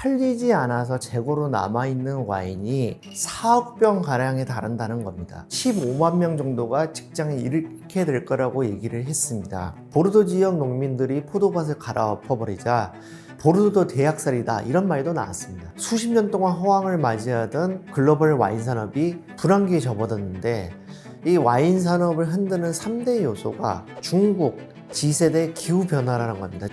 팔리지 않아서 재고로 남아있는 와인이 4억 병 가량에 달한다는 겁니다. 15만 명 정도가 직장에 잃게 될 거라고 얘기를 했습니다. 보르도 지역 농민들이 포도밭을 갈아엎어버리자 보르도 대학살이다, 이런 말도 나왔습니다. 수십 년 동안 호황을 맞이하던 글로벌 와인 산업이 불황기에 접어들었는데, 이 와인 산업을 흔드는 3대 요소가 중국, 지세대 기후변화라는 겁니다.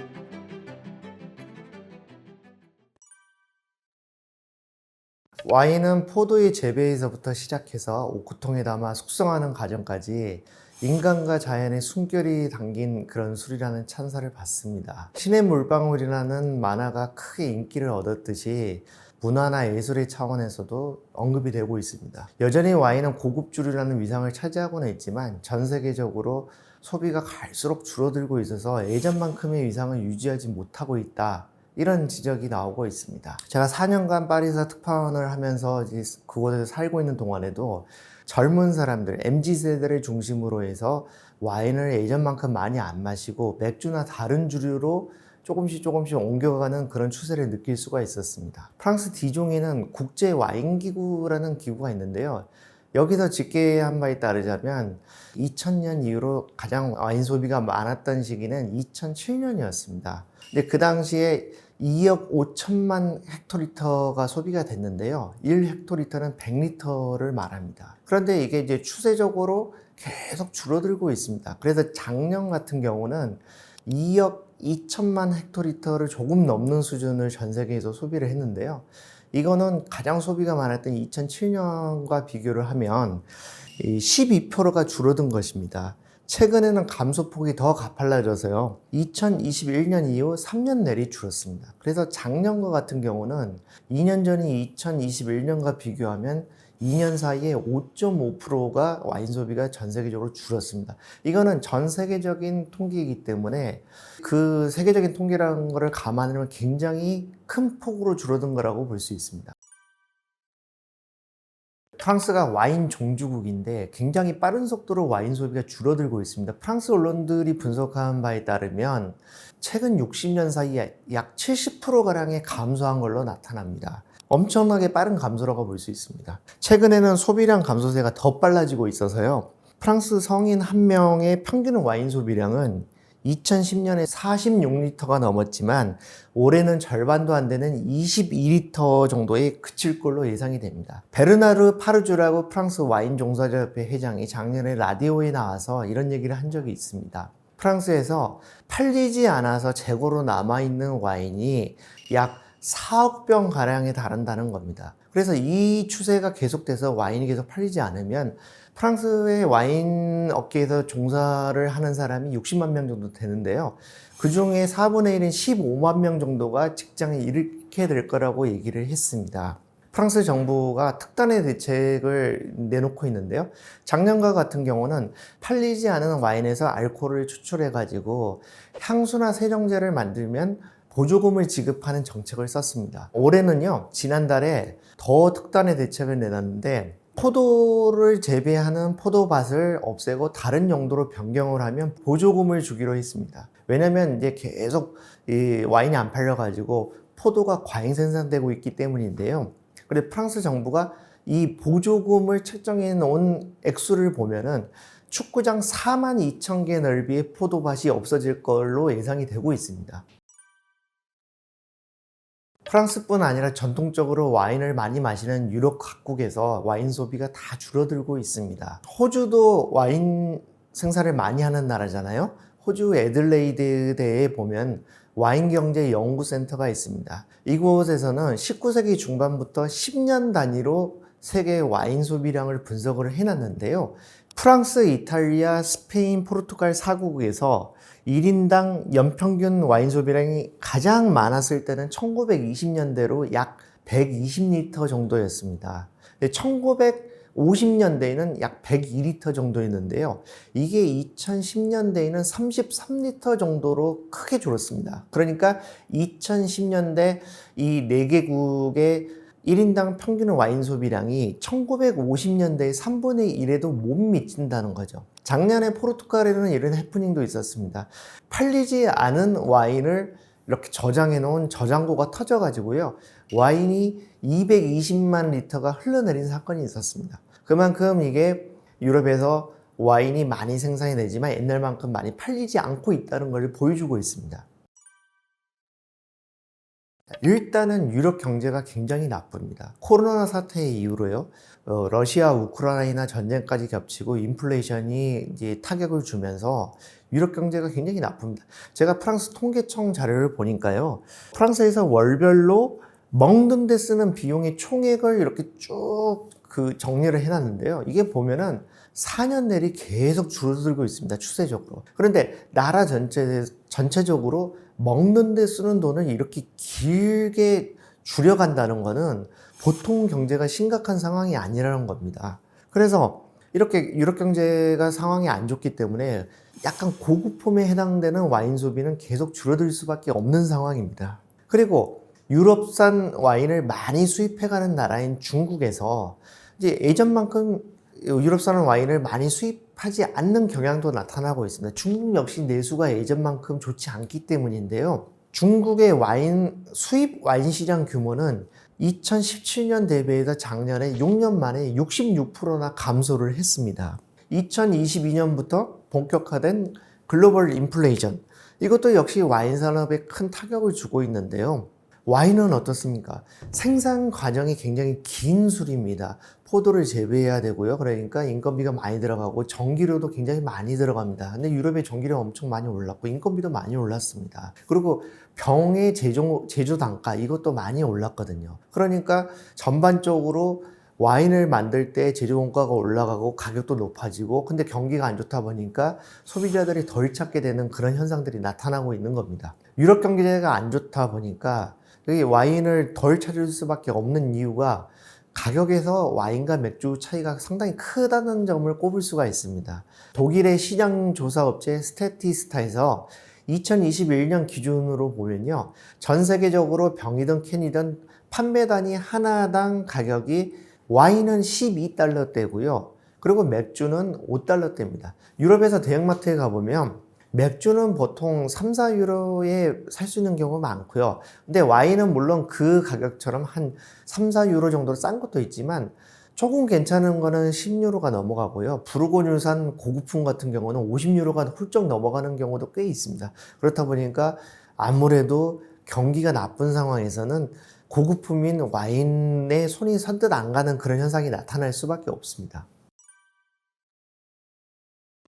와인은 포도의 재배에서부터 시작해서 오크통에 담아 숙성하는 과정까지 인간과 자연의 숨결이 담긴 그런 술이라는 찬사를 받습니다. 신의 물방울이라는 만화가 크게 인기를 얻었듯이 문화나 예술의 차원에서도 언급이 되고 있습니다. 여전히 와인은 고급주류라는 위상을 차지하고는 있지만 전 세계적으로 소비가 갈수록 줄어들고 있어서 예전만큼의 위상을 유지하지 못하고 있다, 이런 지적이 나오고 있습니다. 제가 4년간 파리에서 특파원을 하면서 그곳에서 살고 있는 동안에도 젊은 사람들, MZ세대를 중심으로 해서 와인을 예전만큼 많이 안 마시고 맥주나 다른 주류로 조금씩 옮겨가는 그런 추세를 느낄 수가 있었습니다. 프랑스 디종에는 국제 와인 기구라는 기구가 있는데요. 여기서 집계한 바에 따르자면 2000년 이후로 가장 와인 소비가 많았던 시기는 2007년이었습니다. 근데 그 당시에 2억 5천만 헥토리터가 소비가 됐는데요. 1헥토리터는 100리터를 말합니다. 그런데 이게 이제 추세적으로 계속 줄어들고 있습니다. 그래서 작년 같은 경우는 2억 2천만 헥토리터를 조금 넘는 수준을 전 세계에서 소비를 했는데요. 이거는 가장 소비가 많았던 2007년과 비교를 하면 12%가 줄어든 것입니다. 최근에는 감소폭이 더 가팔라져서요. 2021년 이후 3년 내리 줄었습니다. 그래서 작년과 같은 경우는 2년 전인 2021년과 비교하면 2년 사이에 5.5%가 와인 소비가 전 세계적으로 줄었습니다. 이거는 전 세계적인 통계이기 때문에 그 세계적인 통계라는 것을 감안하면 굉장히 큰 폭으로 줄어든 거라고 볼 수 있습니다. 프랑스가 와인 종주국인데 굉장히 빠른 속도로 와인 소비가 줄어들고 있습니다. 프랑스 언론들이 분석한 바에 따르면 최근 60년 사이에 약 70%가량의 감소한 걸로 나타납니다. 엄청나게 빠른 감소라고 볼 수 있습니다. 최근에는 소비량 감소세가 더 빨라지고 있어서요. 프랑스 성인 한 명의 평균 와인 소비량은 2010년에 46리터가 넘었지만 올해는 절반도 안 되는 22리터 정도에 그칠 걸로 예상이 됩니다. 베르나르 파르주라고 프랑스 와인 종사자협회 회장이 작년에 라디오에 나와서 이런 얘기를 한 적이 있습니다. 프랑스에서 팔리지 않아서 재고로 남아있는 와인이 약 4억 병 가량에 달한다는 겁니다. 그래서 이 추세가 계속돼서 와인이 계속 팔리지 않으면 프랑스의 와인 업계에서 종사를 하는 사람이 60만 명 정도 되는데요. 그 중에 4분의 1인 15만 명 정도가 직장에 잃게 될 거라고 얘기를 했습니다. 프랑스 정부가 특단의 대책을 내놓고 있는데요. 작년과 같은 경우는 팔리지 않은 와인에서 알코올을 추출해가지고 향수나 세정제를 만들면 보조금을 지급하는 정책을 썼습니다. 올해는요, 지난달에 더 특단의 대책을 내놨는데 포도를 재배하는 포도밭을 없애고 다른 용도로 변경을 하면 보조금을 주기로 했습니다. 왜냐면 이제 계속 이 와인이 안 팔려가지고 포도가 과잉 생산되고 있기 때문인데요. 그래서 프랑스 정부가 이 보조금을 책정해 놓은 액수를 보면은 축구장 4만 2천 개 넓이의 포도밭이 없어질 걸로 예상이 되고 있습니다. 프랑스뿐 아니라 전통적으로 와인을 많이 마시는 유럽 각국에서 와인 소비가 다 줄어들고 있습니다. 호주도 와인 생산을 많이 하는 나라잖아요. 호주 애들레이드대에 보면 와인경제연구센터가 있습니다. 이곳에서는 19세기 중반부터 10년 단위로 세계 와인 소비량을 분석을 해놨는데요. 프랑스, 이탈리아, 스페인, 포르투갈 4국에서 1인당 연평균 와인 소비량이 가장 많았을 때는 1920년대로 약 120리터 정도였습니다. 1950년대에는 약 102리터 정도였는데요. 이게 2010년대에는 33리터 정도로 크게 줄었습니다. 그러니까 2010년대 이 4개국의 1인당 평균 와인 소비량이 1950년대의 3분의 1에도 못 미친다는 거죠. 작년에 포르투갈에는 이런 해프닝도 있었습니다. 팔리지 않은 와인을 이렇게 저장해 놓은 저장고가 터져 가지고요. 와인이 220만 리터가 흘러내린 사건이 있었습니다. 그만큼 이게 유럽에서 와인이 많이 생산이 되지만 옛날만큼 많이 팔리지 않고 있다는 걸 보여주고 있습니다. 일단은 유럽 경제가 굉장히 나쁩니다. 코로나 사태 이후로요. 러시아 우크라이나 전쟁까지 겹치고 인플레이션이 이제 타격을 주면서 유럽 경제가 굉장히 나쁩니다. 제가 프랑스 통계청 자료를 보니까요. 프랑스에서 월별로 먹는 데 쓰는 비용의 총액을 이렇게 쭉 정리를 해놨는데요. 이게 보면은 4년 내리 계속 줄어들고 있습니다. 추세적으로. 그런데 나라 전체적으로 먹는 데 쓰는 돈을 이렇게 길게 줄여간다는 거는 보통 경제가 심각한 상황이 아니라는 겁니다. 그래서 이렇게 유럽 경제가 상황이 안 좋기 때문에 약간 고급품에 해당되는 와인 소비는 계속 줄어들 수밖에 없는 상황입니다. 그리고 유럽산 와인을 많이 수입해가는 나라인 중국에서 이제 예전만큼 유럽산 와인을 많이 수입하지 않는 경향도 나타나고 있습니다. 중국 역시 내수가 예전만큼 좋지 않기 때문인데요. 중국의 수입 와인 시장 규모는 2017년 대비해서 작년에 6년 만에 66%나 감소를 했습니다. 2022년부터 본격화된 글로벌 인플레이션, 이것도 역시 와인 산업에 큰 타격을 주고 있는데요. 와인은 어떻습니까? 생산 과정이 굉장히 긴 술입니다. 포도를 재배해야 되고요. 그러니까 인건비가 많이 들어가고 전기료도 굉장히 많이 들어갑니다. 근데 유럽의 전기료 엄청 많이 올랐고 인건비도 많이 올랐습니다. 그리고 병의 제조 단가, 이것도 많이 올랐거든요. 그러니까 전반적으로 와인을 만들 때 제조 원가가 올라가고 가격도 높아지고, 근데 경기가 안 좋다 보니까 소비자들이 덜 찾게 되는 그런 현상들이 나타나고 있는 겁니다. 유럽 경제가 안 좋다 보니까 여기 와인을 덜 찾을 수밖에 없는 이유가 가격에서 와인과 맥주 차이가 상당히 크다는 점을 꼽을 수가 있습니다. 독일의 시장 조사 업체 스태티스타에서 2021년 기준으로 보면요, 전 세계적으로 병이든 캔이든 판매 단위 하나당 가격이 와인은 12달러대고요. 그리고 맥주는 5달러대입니다. 유럽에서 대형마트에 가보면 맥주는 보통 3, 4유로에 살 수 있는 경우가 많고요. 근데 와인은 물론 그 가격처럼 한 3, 4유로 정도로 싼 것도 있지만 조금 괜찮은 거는 10유로가 넘어가고요. 부르고뉴산 고급품 같은 경우는 50유로가 훌쩍 넘어가는 경우도 꽤 있습니다. 그렇다 보니까 아무래도 경기가 나쁜 상황에서는 고급품인 와인에 손이 선뜻 안 가는 그런 현상이 나타날 수밖에 없습니다.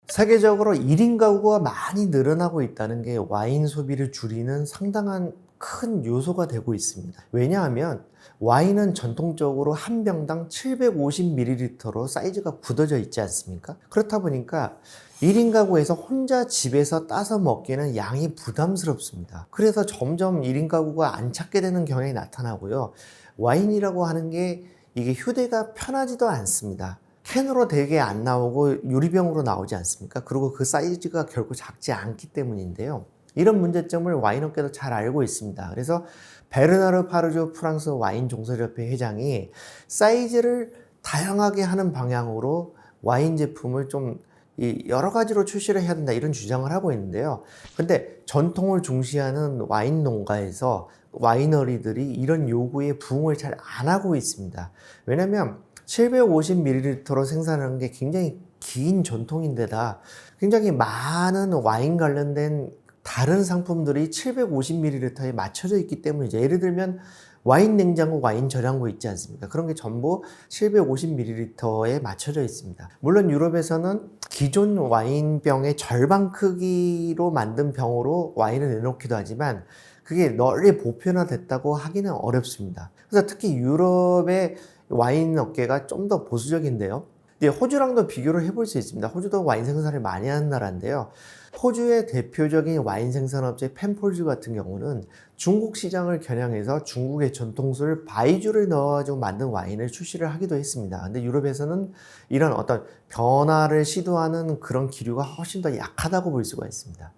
세계적으로 1인 가구가 많이 늘어나고 있다는 게 와인 소비를 줄이는 상당한 큰 요소가 되고 있습니다. 왜냐하면 와인은 전통적으로 한 병당 750ml로 사이즈가 굳어져 있지 않습니까? 그렇다 보니까 1인 가구에서 혼자 집에서 따서 먹기는 양이 부담스럽습니다. 그래서 점점 1인 가구가 안 찾게 되는 경향이 나타나고요. 와인이라고 하는 게 이게 휴대가 편하지도 않습니다. 캔으로 되게 안 나오고 유리병으로 나오지 않습니까? 그리고 그 사이즈가 결코 작지 않기 때문인데요. 이런 문제점을 와인업계도 잘 알고 있습니다. 그래서 베르나르 파르조 프랑스 와인 종설협회 회장이 사이즈를 다양하게 하는 방향으로 와인 제품을 좀 여러 가지로 출시를 해야 된다, 이런 주장을 하고 있는데요. 근데 전통을 중시하는 와인 농가에서 와이너리들이 이런 요구에 부응을 잘 안 하고 있습니다. 왜냐면 750ml로 생산하는 게 굉장히 긴 전통인데다 굉장히 많은 와인 관련된 다른 상품들이 750ml에 맞춰져 있기 때문이죠. 예를 들면 와인 냉장고, 와인 저장고 있지 않습니까? 그런 게 전부 750ml에 맞춰져 있습니다. 물론 유럽에서는 기존 와인병의 절반 크기로 만든 병으로 와인을 내놓기도 하지만 그게 널리 보편화됐다고 하기는 어렵습니다. 그래서 특히 유럽의 와인 업계가 좀 더 보수적인데요. 호주랑도 비교를 해볼 수 있습니다. 호주도 와인 생산을 많이 하는 나라인데요. 호주의 대표적인 와인 생산업체 펜폴즈 같은 경우는 중국 시장을 겨냥해서 중국의 전통술 바이주를 넣어가지고 만든 와인을 출시를 하기도 했습니다. 근데 유럽에서는 이런 어떤 변화를 시도하는 그런 기류가 훨씬 더 약하다고 볼 수가 있습니다.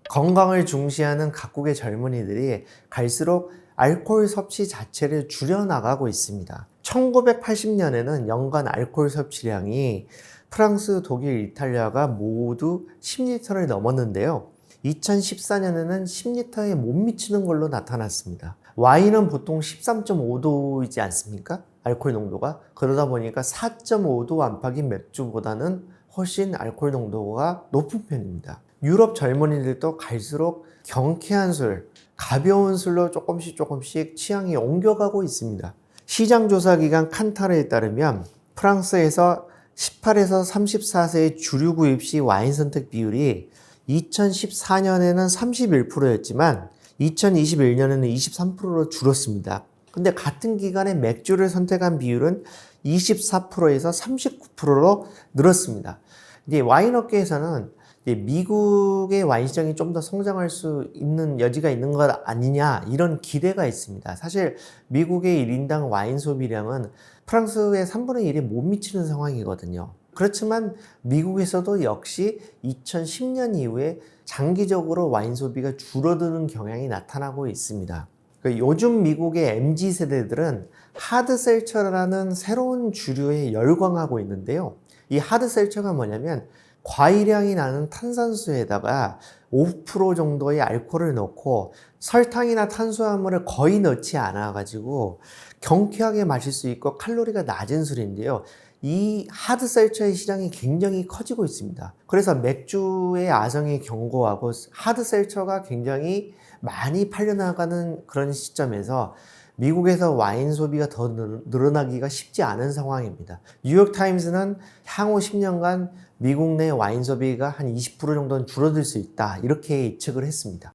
건강을 중시하는 각국의 젊은이들이 갈수록 알코올 섭취 자체를 줄여나가고 있습니다. 1980년에는 연간 알코올 섭취량이 프랑스, 독일, 이탈리아가 모두 10리터를 넘었는데요. 2014년에는 10리터에 못 미치는 걸로 나타났습니다. 와인은 보통 13.5도이지 않습니까? 알코올 농도가. 그러다 보니까 4.5도 안팎인 맥주보다는 훨씬 알코올 농도가 높은 편입니다. 유럽 젊은이들도 갈수록 경쾌한 술, 가벼운 술로 조금씩 취향이 옮겨가고 있습니다. 시장 조사 기관 칸타르에 따르면 프랑스에서 18에서 34세의 주류 구입 시 와인 선택 비율이 2014년에는 31%였지만 2021년에는 23%로 줄었습니다. 근데 같은 기간에 맥주를 선택한 비율은 24%에서 39%로 늘었습니다. 이제 와인 업계에서는 이제 미국의 와인 시장이 좀 더 성장할 수 있는 여지가 있는 것 아니냐 이런 기대가 있습니다. 사실 미국의 1인당 와인 소비량은 프랑스의 3분의 1에 못 미치는 상황이거든요. 그렇지만 미국에서도 역시 2010년 이후에 장기적으로 와인 소비가 줄어드는 경향이 나타나고 있습니다. 요즘 미국의 MZ세대들은 하드셀처라는 새로운 주류에 열광하고 있는데요. 이 하드셀처가 뭐냐면 과일향이 나는 탄산수에다가 5% 정도의 알코올을 넣고 설탕이나 탄수화물을 거의 넣지 않아 가지고 경쾌하게 마실 수 있고 칼로리가 낮은 술인데요. 이 하드셀처의 시장이 굉장히 커지고 있습니다. 그래서 맥주의 아성이 견고하고 하드셀처가 굉장히 많이 팔려나가는 그런 시점에서 미국에서 와인 소비가 더 늘어나기가 쉽지 않은 상황입니다. 뉴욕타임스는 향후 10년간 미국 내 와인 소비가 한 20% 정도는 줄어들 수 있다 이렇게 예측을 했습니다.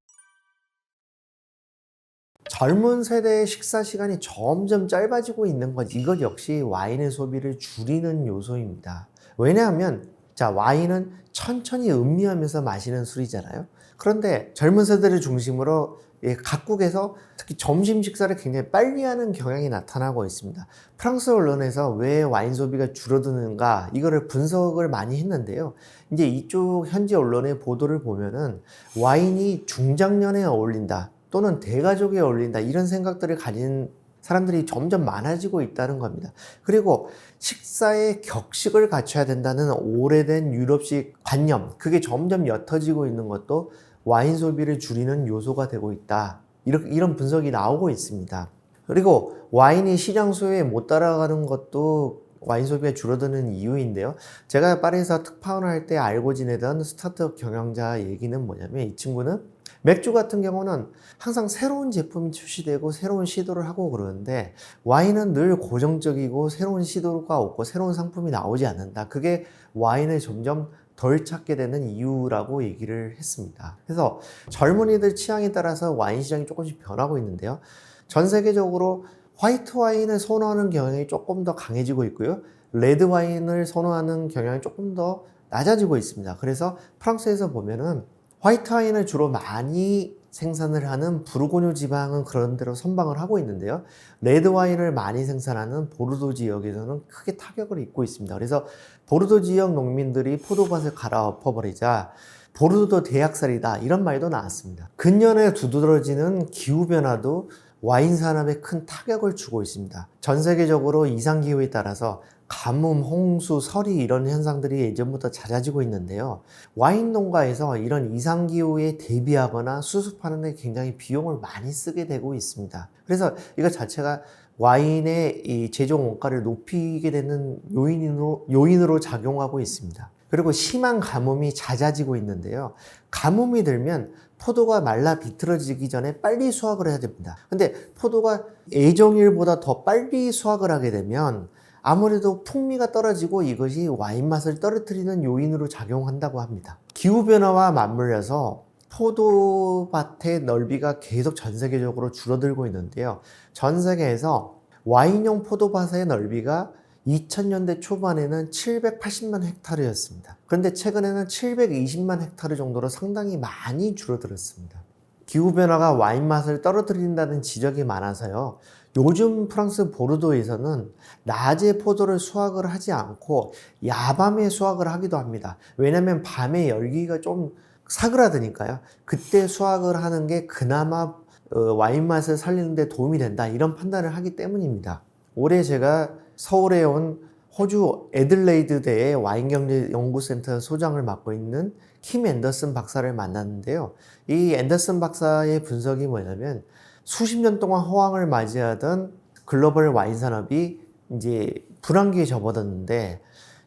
젊은 세대의 식사 시간이 점점 짧아지고 있는 것, 이것 역시 와인의 소비를 줄이는 요소입니다. 왜냐하면 와인은 천천히 음미하면서 마시는 술이잖아요. 그런데 젊은 세대를 중심으로 각국에서 특히 점심 식사를 굉장히 빨리 하는 경향이 나타나고 있습니다. 프랑스 언론에서 왜 와인 소비가 줄어드는가 이거를 분석을 많이 했는데요. 이제 이쪽 현지 언론의 보도를 보면은 와인이 중장년에 어울린다 또는 대가족에 어울린다 이런 생각들을 가진 사람들이 점점 많아지고 있다는 겁니다. 그리고 식사에 격식을 갖춰야 된다는 오래된 유럽식 관념, 그게 점점 옅어지고 있는 것도 와인 소비를 줄이는 요소가 되고 있다. 이런 분석이 나오고 있습니다. 그리고 와인이 시장 수요에 못 따라가는 것도 와인 소비가 줄어드는 이유인데요. 제가 파리에서 특파원을 할 때 알고 지내던 스타트업 경영자 얘기는 뭐냐면 이 친구는 맥주 같은 경우는 항상 새로운 제품이 출시되고 새로운 시도를 하고 그러는데 와인은 늘 고정적이고 새로운 시도가 없고 새로운 상품이 나오지 않는다. 그게 와인을 점점 덜 찾게 되는 이유라고 얘기를 했습니다. 그래서 젊은이들 취향에 따라서 와인 시장이 조금씩 변하고 있는데요. 전 세계적으로 화이트 와인을 선호하는 경향이 조금 더 강해지고 있고요. 레드 와인을 선호하는 경향이 조금 더 낮아지고 있습니다. 그래서 프랑스에서 보면은 화이트 와인을 주로 많이 생산을 하는 부르고뉴 지방은 그런 데로 선방을 하고 있는데요. 레드 와인을 많이 생산하는 보르도 지역에서는 크게 타격을 입고 있습니다. 그래서 보르도 지역 농민들이 포도밭을 갈아엎어버리자 보르도 대학살이다 이런 말도 나왔습니다. 근년에 두드러지는 기후변화도 와인 산업에 큰 타격을 주고 있습니다. 전 세계적으로 이상기후에 따라서 가뭄, 홍수, 설이 이런 현상들이 예전부터 잦아지고 있는데요. 와인 농가에서 이런 이상기후에 대비하거나 수습하는 데 굉장히 비용을 많이 쓰게 되고 있습니다. 그래서 이거 자체가 와인의 이 제조 원가를 높이게 되는 요인으로 작용하고 있습니다. 그리고 심한 가뭄이 잦아지고 있는데요. 가뭄이 들면 포도가 말라 비틀어지기 전에 빨리 수확을 해야 됩니다. 근데 포도가 예정일보다 더 빨리 수확을 하게 되면 아무래도 풍미가 떨어지고 이것이 와인 맛을 떨어뜨리는 요인으로 작용한다고 합니다. 기후변화와 맞물려서 포도밭의 넓이가 계속 전 세계적으로 줄어들고 있는데요. 전 세계에서 와인용 포도밭의 넓이가 2000년대 초반에는 780만 헥타르였습니다. 그런데 최근에는 720만 헥타르 정도로 상당히 많이 줄어들었습니다. 기후변화가 와인 맛을 떨어뜨린다는 지적이 많아서요. 요즘 프랑스 보르도에서는 낮에 포도를 수확을 하지 않고 야밤에 수확을 하기도 합니다. 왜냐하면 밤에 열기가 좀 사그라드니까요. 그때 수확을 하는 게 그나마 와인 맛을 살리는 데 도움이 된다 이런 판단을 하기 때문입니다. 올해 제가 서울에 온 호주 애들레이드대의 와인경제연구센터 소장을 맡고 있는 킴 앤더슨 박사를 만났는데요. 이 앤더슨 박사의 분석이 뭐냐면 수십 년 동안 호황을 맞이하던 글로벌 와인 산업이 이제 불황기에 접어들었는데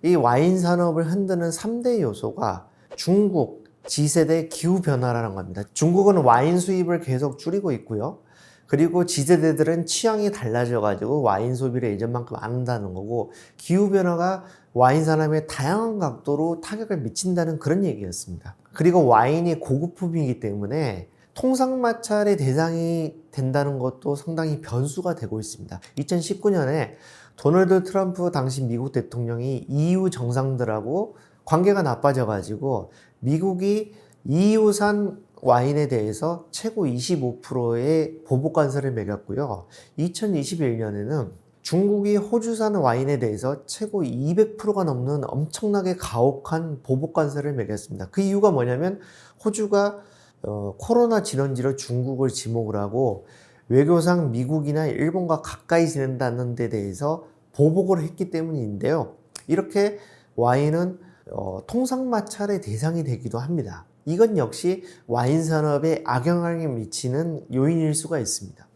이 와인 산업을 흔드는 3대 요소가 중국, 지세대 기후변화라는 겁니다. 중국은 와인 수입을 계속 줄이고 있고요. 그리고 지세대들은 취향이 달라져가지고 와인 소비를 예전만큼 안 한다는 거고, 기후변화가 와인 산업에 다양한 각도로 타격을 미친다는 그런 얘기였습니다. 그리고 와인이 고급품이기 때문에 통상마찰의 대상이 된다는 것도 상당히 변수가 되고 있습니다. 2019년에 도널드 트럼프 당시 미국 대통령이 EU 정상들하고 관계가 나빠져가지고 미국이 EU산 와인에 대해서 최고 25%의 보복 관세를 매겼고요. 2021년에는 중국이 호주산 와인에 대해서 최고 200%가 넘는 엄청나게 가혹한 보복 관세를 매겼습니다. 그 이유가 뭐냐면 호주가 코로나 진원지로 중국을 지목을 하고 외교상 미국이나 일본과 가까이 지낸다는 데 대해서 보복을 했기 때문인데요. 이렇게 와인은 통상마찰의 대상이 되기도 합니다. 이건 역시 와인 산업에 악영향을 미치는 요인일 수가 있습니다.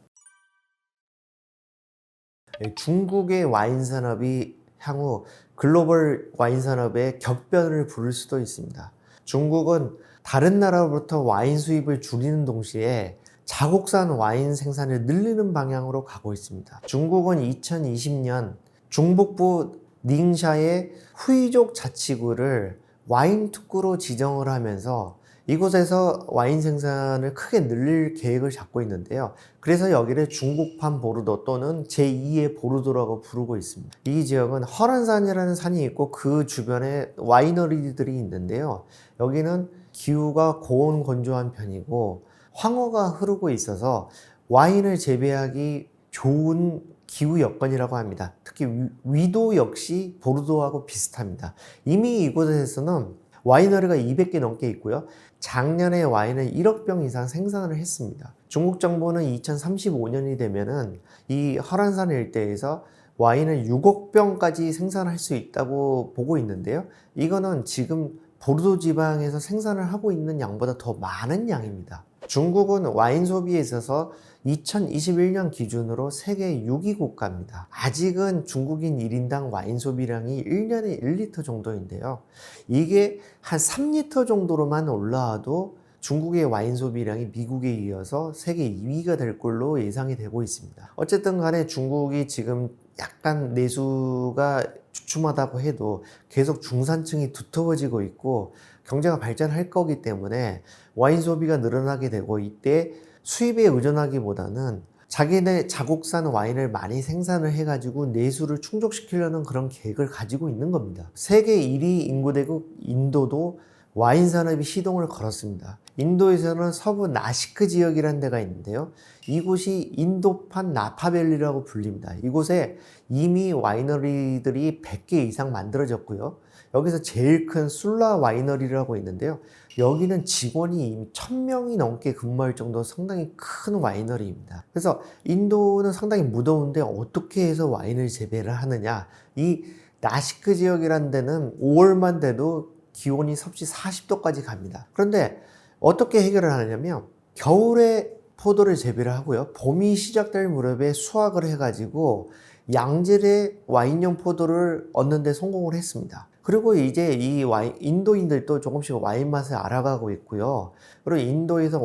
중국의 와인 산업이 향후 글로벌 와인 산업의 격변을 부를 수도 있습니다. 중국은 다른 나라로부터 와인 수입을 줄이는 동시에 자국산 와인 생산을 늘리는 방향으로 가고 있습니다. 중국은 2020년 중북부 닝샤의 후이족 자치구를 와인 특구로 지정을 하면서 이곳에서 와인 생산을 크게 늘릴 계획을 잡고 있는데요. 그래서 여기를 중국판 보르도 또는 제2의 보르도라고 부르고 있습니다. 이 지역은 허란산이라는 산이 있고 그 주변에 와이너리들이 있는데요. 여기는 기후가 고온 건조한 편이고 황허가 흐르고 있어서 와인을 재배하기 좋은 기후 여건이라고 합니다. 특히 위도 역시 보르도하고 비슷합니다. 이미 이곳에서는 와이너리가 200개 넘게 있고요. 작년에 와인을 1억 병 이상 생산을 했습니다. 중국 정부는 2035년이 되면은 이 허란산 일대에서 와인을 6억 병까지 생산할 수 있다고 보고 있는데요. 이거는 지금 보르도 지방에서 생산을 하고 있는 양보다 더 많은 양입니다. 중국은 와인 소비에 있어서 2021년 기준으로 세계 6위 국가입니다. 아직은 중국인 1인당 와인 소비량이 1년에 1리터 정도인데요. 이게 한 3리터 정도로만 올라와도 중국의 와인 소비량이 미국에 이어서 세계 2위가 될 걸로 예상이 되고 있습니다. 어쨌든 간에 중국이 지금 약간 내수가 주춤하다고 해도 계속 중산층이 두터워지고 있고 경제가 발전할 거기 때문에 와인 소비가 늘어나게 되고, 이때 수입에 의존하기보다는 자기네 자국산 와인을 많이 생산을 해가지고 내수를 충족시키려는 그런 계획을 가지고 있는 겁니다. 세계 1위 인구대국 인도도 와인 산업이 시동을 걸었습니다. 인도에서는 서부 나시크 지역이라는 데가 있는데요. 이곳이 인도판 나파밸리라고 불립니다. 이곳에 이미 와이너리들이 100개 이상 만들어졌고요. 여기서 제일 큰 술라 와이너리라고 있는데요. 여기는 직원이 이미 1000명이 넘게 근무할 정도로 상당히 큰 와이너리입니다. 그래서 인도는 상당히 무더운데 어떻게 해서 와인을 재배를 하느냐. 이 나시크 지역이라는 데는 5월만 돼도 기온이 섭씨 40도까지 갑니다. 그런데 어떻게 해결을 하느냐면 겨울에 포도를 재배를 하고요. 봄이 시작될 무렵에 수확을 해가지고 양질의 와인용 포도를 얻는 데 성공을 했습니다. 그리고 이제 이 인도인들도 조금씩 와인 맛을 알아가고 있고요. 그리고 인도에서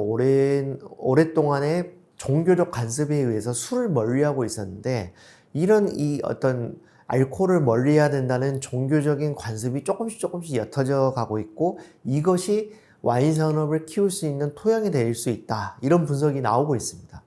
오랫동안의 종교적 관습에 의해서 술을 멀리하고 있었는데, 이런 이 어떤 알코올을 멀리해야 된다는 종교적인 관습이 조금씩 옅어져 가고 있고, 이것이 와인 산업을 키울 수 있는 토양이 될 수 있다. 이런 분석이 나오고 있습니다.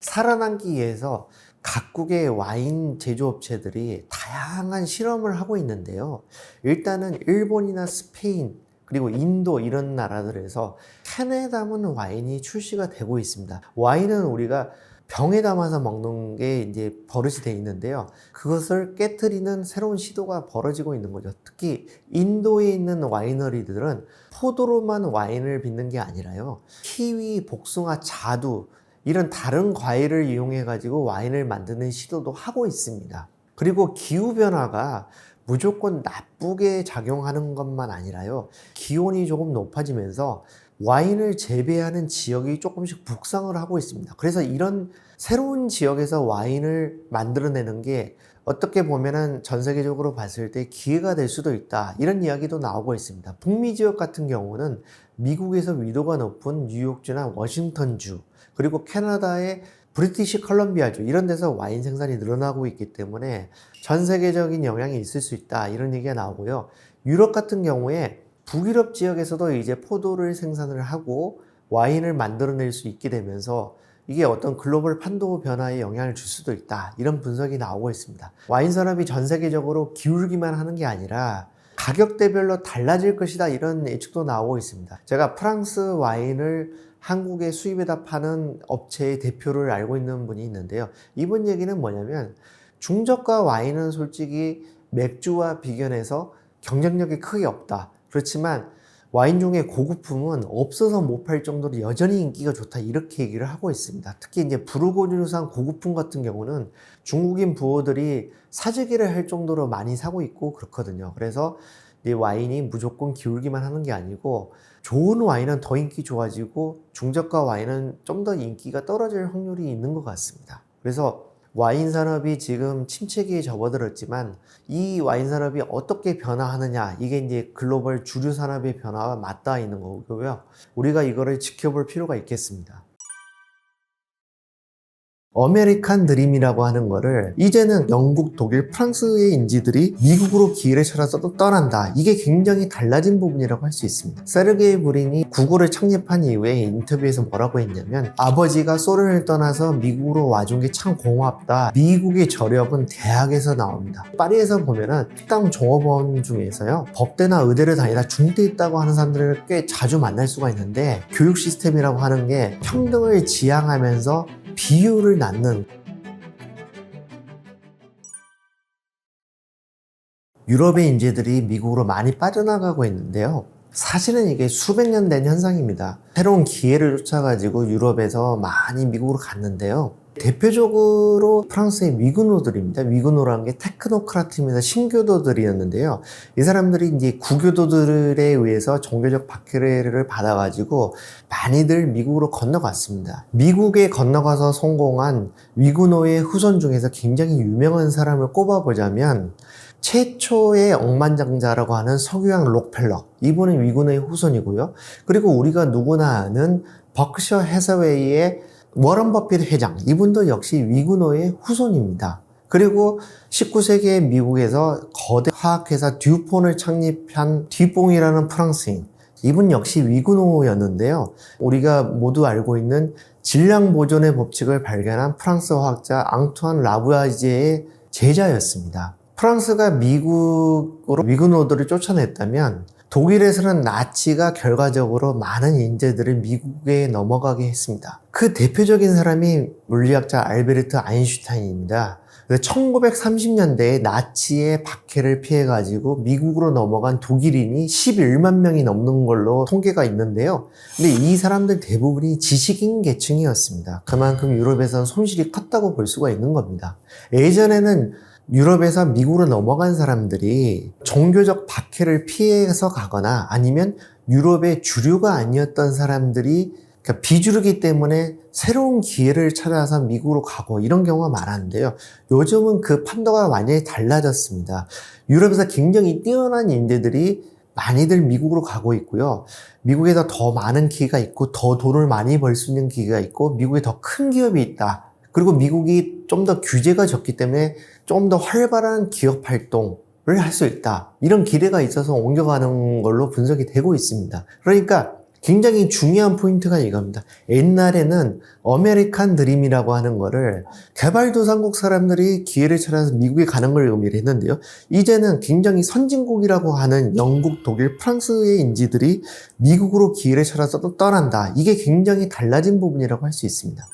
살아남기 위해서 각국의 와인 제조업체들이 다양한 실험을 하고 있는데요. 일단은 일본이나 스페인, 그리고 인도 이런 나라들에서 캔에 담은 와인이 출시가 되고 있습니다. 와인은 우리가 병에 담아서 먹는 게 이제 버릇이 돼 있는데요. 그것을 깨트리는 새로운 시도가 벌어지고 있는 거죠. 특히 인도에 있는 와이너리들은 포도로만 와인을 빚는 게 아니라요. 키위, 복숭아, 자두 이런 다른 과일을 이용해 가지고 와인을 만드는 시도도 하고 있습니다. 그리고 기후변화가 무조건 나쁘게 작용하는 것만 아니라요. 기온이 조금 높아지면서 와인을 재배하는 지역이 조금씩 북상을 하고 있습니다. 그래서 이런 새로운 지역에서 와인을 만들어내는 게 어떻게 보면은 전 세계적으로 봤을 때 기회가 될 수도 있다. 이런 이야기도 나오고 있습니다. 북미 지역 같은 경우는 미국에서 위도가 높은 뉴욕주나 워싱턴주, 그리고 캐나다의 브리티시 컬럼비아주 이런 데서 와인 생산이 늘어나고 있기 때문에 전 세계적인 영향이 있을 수 있다. 이런 얘기가 나오고요. 유럽 같은 경우에 북유럽 지역에서도 이제 포도를 생산을 하고 와인을 만들어낼 수 있게 되면서 이게 어떤 글로벌 판도 변화에 영향을 줄 수도 있다. 이런 분석이 나오고 있습니다. 와인 산업이 전 세계적으로 기울기만 하는 게 아니라 가격대별로 달라질 것이다. 이런 예측도 나오고 있습니다. 제가 프랑스 와인을 한국에 수입에다 파는 업체의 대표를 알고 있는 분이 있는데요. 이분 얘기는 뭐냐면 중저가 와인은 솔직히 맥주와 비견해서 경쟁력이 크게 없다. 그렇지만 와인 중에 고급품은 없어서 못 팔 정도로 여전히 인기가 좋다 이렇게 얘기를 하고 있습니다. 특히 이제 부르고뉴산 고급품 같은 경우는 중국인 부호들이 사재기를 할 정도로 많이 사고 있고 그렇거든요. 그래서 이 와인이 무조건 기울기만 하는 게 아니고 좋은 와인은 더 인기 좋아지고 중저가 와인은 좀 더 인기가 떨어질 확률이 있는 것 같습니다. 그래서 와인 산업이 지금 침체기에 접어들었지만 이 와인 산업이 어떻게 변화하느냐 이게 이제 글로벌 주류 산업의 변화와 맞닿아 있는 거고요. 우리가 이거를 지켜볼 필요가 있겠습니다. 아메리칸 드림이라고 하는 거를 이제는 영국, 독일, 프랑스의 인지들이 미국으로 기회를 찾아서 또 떠난다. 이게 굉장히 달라진 부분이라고 할 수 있습니다. 세르게이 브린이 구글을 창립한 이후에 인터뷰에서 뭐라고 했냐면 아버지가 소련을 떠나서 미국으로 와준 게 참 고맙다. 미국의 저력은 대학에서 나옵니다. 파리에서 보면은 식당 종업원 중에서요. 법대나 의대를 다니다 중대 있다고 하는 사람들을 꽤 자주 만날 수가 있는데 교육 시스템이라고 하는 게 평등을 지향하면서 비율을 낳는 유럽의 인재들이 미국으로 많이 빠져나가고 있는데요. 사실은 이게 수백 년 된 현상입니다. 새로운 기회를 쫓아가지고 유럽에서 많이 미국으로 갔는데요. 대표적으로 프랑스의 위그노들입니다. 위그노라는 게 테크노크라트입니다. 신교도들이었는데요. 이 사람들이 이제 구교도들에 의해서 종교적 박해를 받아가지고 많이들 미국으로 건너갔습니다. 미국에 건너가서 성공한 위그노의 후손 중에서 굉장히 유명한 사람을 꼽아보자면 최초의 억만장자라고 하는 석유왕 록펠러, 이분은 위그노의 후손이고요. 그리고 우리가 누구나 아는 버크셔 해서웨이의 워런 버핏 회장, 이분도 역시 위그노의 후손입니다. 그리고 19세기에 미국에서 거대 화학회사 듀폰을 창립한 듀뽕이라는 프랑스인, 이분 역시 위그노였는데요. 우리가 모두 알고 있는 질량 보존의 법칙을 발견한 프랑스 화학자 앙투안 라부아지에의 제자였습니다. 프랑스가 미국으로 위그노들을 쫓아냈다면 독일에서는 나치가 결과적으로 많은 인재들을 미국에 넘어가게 했습니다. 그 대표적인 사람이 물리학자 알베르트 아인슈타인입니다. 1930년대에 나치의 박해를 피해가지고 미국으로 넘어간 독일인이 11만 명이 넘는 걸로 통계가 있는데요. 근데 이 사람들 대부분이 지식인 계층이었습니다. 그만큼 유럽에서는 손실이 컸다고 볼 수가 있는 겁니다. 예전에는 유럽에서 미국으로 넘어간 사람들이 종교적 박해를 피해서 가거나 아니면 유럽의 주류가 아니었던 사람들이 그러니까 비주류기 때문에 새로운 기회를 찾아서 미국으로 가고 이런 경우가 많았는데요. 요즘은 그 판도가 완전히 달라졌습니다. 유럽에서 굉장히 뛰어난 인재들이 많이들 미국으로 가고 있고요. 미국에서 더 많은 기회가 있고 더 돈을 많이 벌 수 있는 기회가 있고 미국에 더 큰 기업이 있다. 그리고 미국이 좀 더 규제가 적기 때문에 좀 더 활발한 기업 활동을 할 수 있다. 이런 기대가 있어서 옮겨가는 걸로 분석이 되고 있습니다. 그러니까 굉장히 중요한 포인트가 이겁니다. 옛날에는 아메리칸 드림이라고 하는 거를 개발도상국 사람들이 기회를 찾아서 미국에 가는 걸 의미를 했는데요. 이제는 굉장히 선진국이라고 하는 영국, 독일, 프랑스의 인지들이 미국으로 기회를 찾아서 또 떠난다. 이게 굉장히 달라진 부분이라고 할 수 있습니다.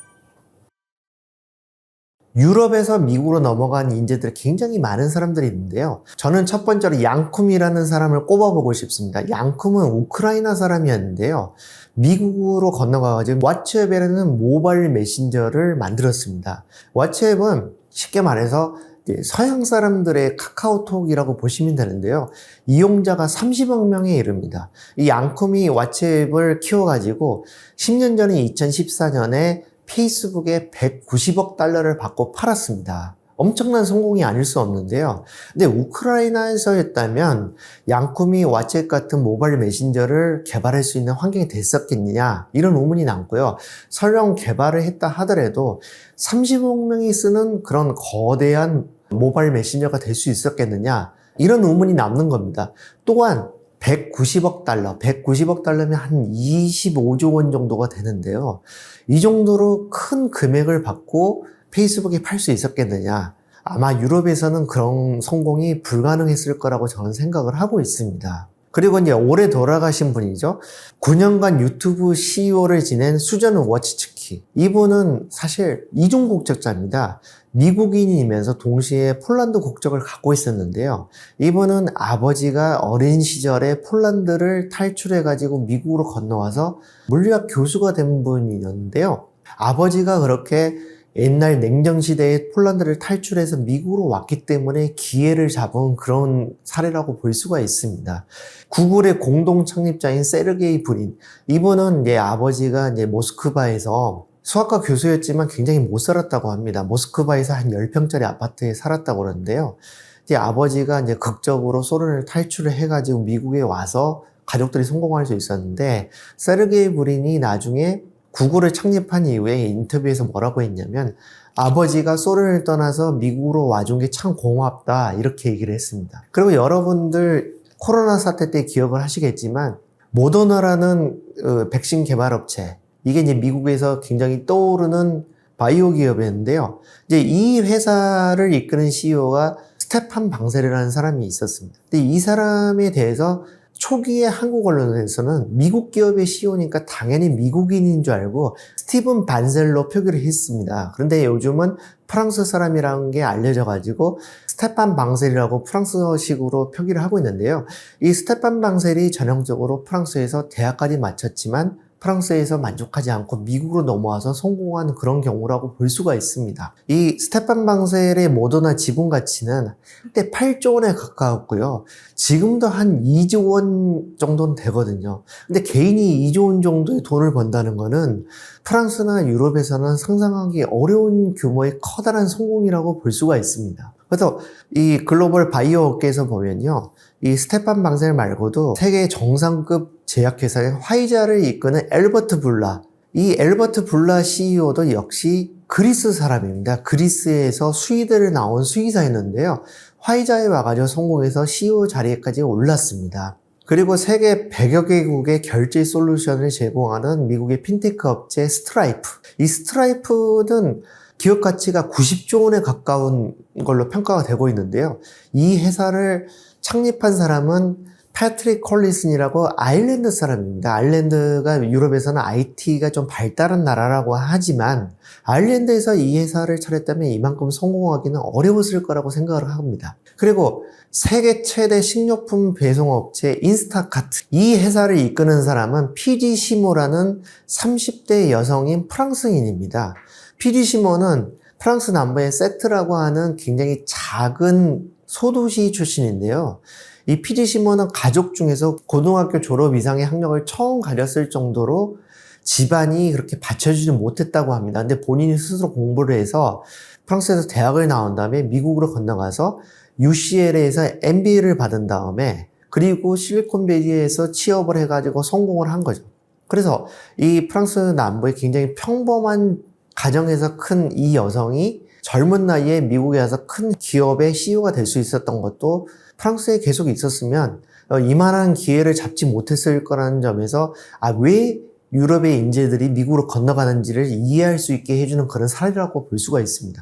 유럽에서 미국으로 넘어간 인재들이 굉장히 많은 사람들이 있는데요. 저는 첫 번째로 양쿰이라는 사람을 꼽아보고 싶습니다. 양쿰은 우크라이나 사람이었는데요. 미국으로 건너가가지고 왓츠앱이라는 모바일 메신저를 만들었습니다. 왓츠앱은 쉽게 말해서 이제 서양 사람들의 카카오톡이라고 보시면 되는데요. 이용자가 30억 명에 이릅니다. 이 앙코미 왓츠앱을 키워가지고 10년 전인 2014년에 페이스북에 190억 달러를 받고 팔았습니다. 엄청난 성공이 아닐 수 없는데요. 근데 우크라이나에서 했다면 앙코미 왓츠앱 같은 모바일 메신저를 개발할 수 있는 환경이 됐었겠느냐, 이런 의문이 남고요. 설령 개발을 했다 하더라도 30억 명이 쓰는 그런 거대한 모바일 메신저가 될 수 있었겠느냐, 이런 의문이 남는 겁니다. 또한 190억 달러, 190억 달러면 한 25조 원 정도가 되는데요. 이 정도로 큰 금액을 받고 페이스북에 팔 수 있었겠느냐. 아마 유럽에서는 그런 성공이 불가능했을 거라고 저는 생각을 하고 있습니다. 그리고 이제 올해 돌아가신 분이죠. 9년간 유튜브 CEO를 지낸 수전 워치츠키. 이분은 사실 이중 국적자입니다. 미국인이면서 동시에 폴란드 국적을 갖고 있었는데요. 이분은 아버지가 어린 시절에 폴란드를 탈출해가지고 미국으로 건너와서 물리학 교수가 된 분이었는데요. 아버지가 그렇게 옛날 냉전시대에 폴란드를 탈출해서 미국으로 왔기 때문에 기회를 잡은 그런 사례라고 볼 수가 있습니다. 구글의 공동 창립자인 세르게이 브린. 이분은 아버지가 모스크바에서 수학과 교수였지만 굉장히 못 살았다고 합니다. 모스크바에서 한 10평짜리 아파트에 살았다고 그러는데요. 아버지가 극적으로 소련을 탈출을 해가지고 미국에 와서 가족들이 성공할 수 있었는데, 세르게이 브린이 나중에 구글을 창립한 이후에 인터뷰에서 뭐라고 했냐면, 아버지가 소련을 떠나서 미국으로 와준 게 참 고맙다, 이렇게 얘기를 했습니다. 그리고 여러분들 코로나 사태 때 기억을 하시겠지만, 모더나라는 백신 개발 업체, 이게 이제 미국에서 굉장히 떠오르는 바이오 기업이었는데요. 이제 이 회사를 이끄는 CEO가 스테판 방셀이라는 사람이 있었습니다. 근데 이 사람에 대해서 초기에 한국 언론에서는 미국 기업의 CEO니까 당연히 미국인인 줄 알고 스티븐 반셀로 표기를 했습니다. 그런데 요즘은 프랑스 사람이라는 게 알려져가지고 스테판 방셀이라고 프랑스어식으로 표기를 하고 있는데요. 이 스테판 방셀이 전형적으로 프랑스에서 대학까지 마쳤지만 프랑스에서 만족하지 않고 미국으로 넘어와서 성공한 그런 경우라고 볼 수가 있습니다. 이 스테판 방셀의 모더나 지분 가치는 한때 8조 원에 가까웠고요. 지금도 한 2조 원 정도는 되거든요. 근데 개인이 2조 원 정도의 돈을 번다는 거는 프랑스나 유럽에서는 상상하기 어려운 규모의 커다란 성공이라고 볼 수가 있습니다. 그래서 이 글로벌 바이오 업계에서 보면요, 이 스테판 방셀 말고도 세계 정상급 제약회사인 화이자를 이끄는 엘버트 불라, 이 엘버트 불라 CEO도 역시 그리스 사람입니다. 그리스에서 수의대를 나온 수의사였는데요. 화이자에 와가지고 성공해서 CEO 자리에까지 올랐습니다. 그리고 세계 100여 개국의 결제 솔루션을 제공하는 미국의 핀테크 업체 스트라이프. 이 스트라이프는 기업 가치가 90조 원에 가까운 걸로 평가가 되고 있는데요. 이 회사를 창립한 사람은 패트릭 콜리슨이라고 아일랜드 사람입니다. 아일랜드가 유럽에서는 IT가 좀 발달한 나라라고 하지만 아일랜드에서 이 회사를 차렸다면 이만큼 성공하기는 어려웠을 거라고 생각을 합니다. 그리고 세계 최대 식료품 배송업체 인스타카트, 이 회사를 이끄는 사람은 피지 시모라는 30대 여성인 프랑스인입니다. 피지 시모는 프랑스 남부의 세트라고 하는 굉장히 작은 소도시 출신인데요. 이 피지 시모는 가족 중에서 고등학교 졸업 이상의 학력을 처음 가졌을 정도로 집안이 그렇게 받쳐주지 못했다고 합니다. 근데 본인이 스스로 공부를 해서 프랑스에서 대학을 나온 다음에 미국으로 건너가서 UCLA에서 MBA를 받은 다음에 그리고 실리콘밸리에서 취업을 해가지고 성공을 한 거죠. 그래서 이 프랑스 남부의 굉장히 평범한 가정에서 큰 이 여성이 젊은 나이에 미국에 와서 큰 기업의 CEO가 될 수 있었던 것도 프랑스에 계속 있었으면 이만한 기회를 잡지 못했을 거라는 점에서 왜 유럽의 인재들이 미국으로 건너가는지를 이해할 수 있게 해주는 그런 사례라고 볼 수가 있습니다.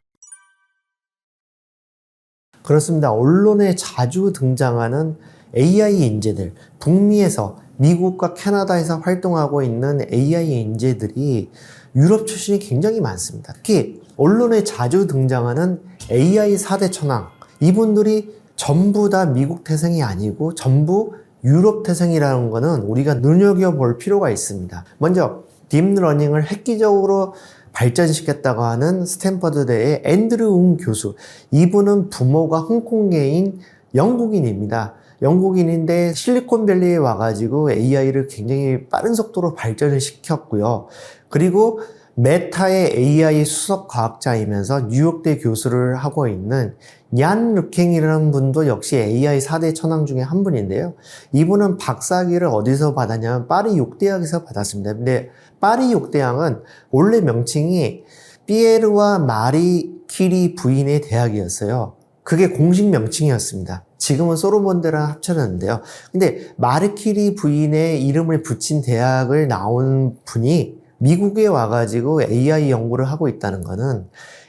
그렇습니다. 언론에 자주 등장하는 AI 인재들, 북미에서 미국과 캐나다에서 활동하고 있는 AI 인재들이 유럽 출신이 굉장히 많습니다. 특히 언론에 자주 등장하는 AI 4대 천왕, 이분들이 전부 다 미국 태생이 아니고 전부 유럽 태생이라는 거는 우리가 눈여겨볼 필요가 있습니다. 먼저 딥러닝을 획기적으로 발전시켰다고 하는 스탠퍼드대의 앤드류 웅 교수. 이분은 부모가 홍콩계인 영국인입니다. 영국인인데 실리콘밸리에 와가지고 AI를 굉장히 빠른 속도로 발전을 시켰고요. 그리고 메타의 AI 수석 과학자이면서 뉴욕대 교수를 하고 있는 얀 르캥이라는 분도 역시 AI 4대 천왕 중에 한 분인데요. 이분은 박사학위를 어디서 받았냐면 파리 6대학에서 받았습니다. 근데 파리 6대학은 원래 명칭이 피에르와 마리 퀴리 부인의 대학이었어요. 그게 공식 명칭이었습니다. 지금은 소르본대랑 합쳐졌는데요. 근데 마리 퀴리 부인의 이름을 붙인 대학을 나온 분이 미국에 와가지고 AI 연구를 하고 있다는 거는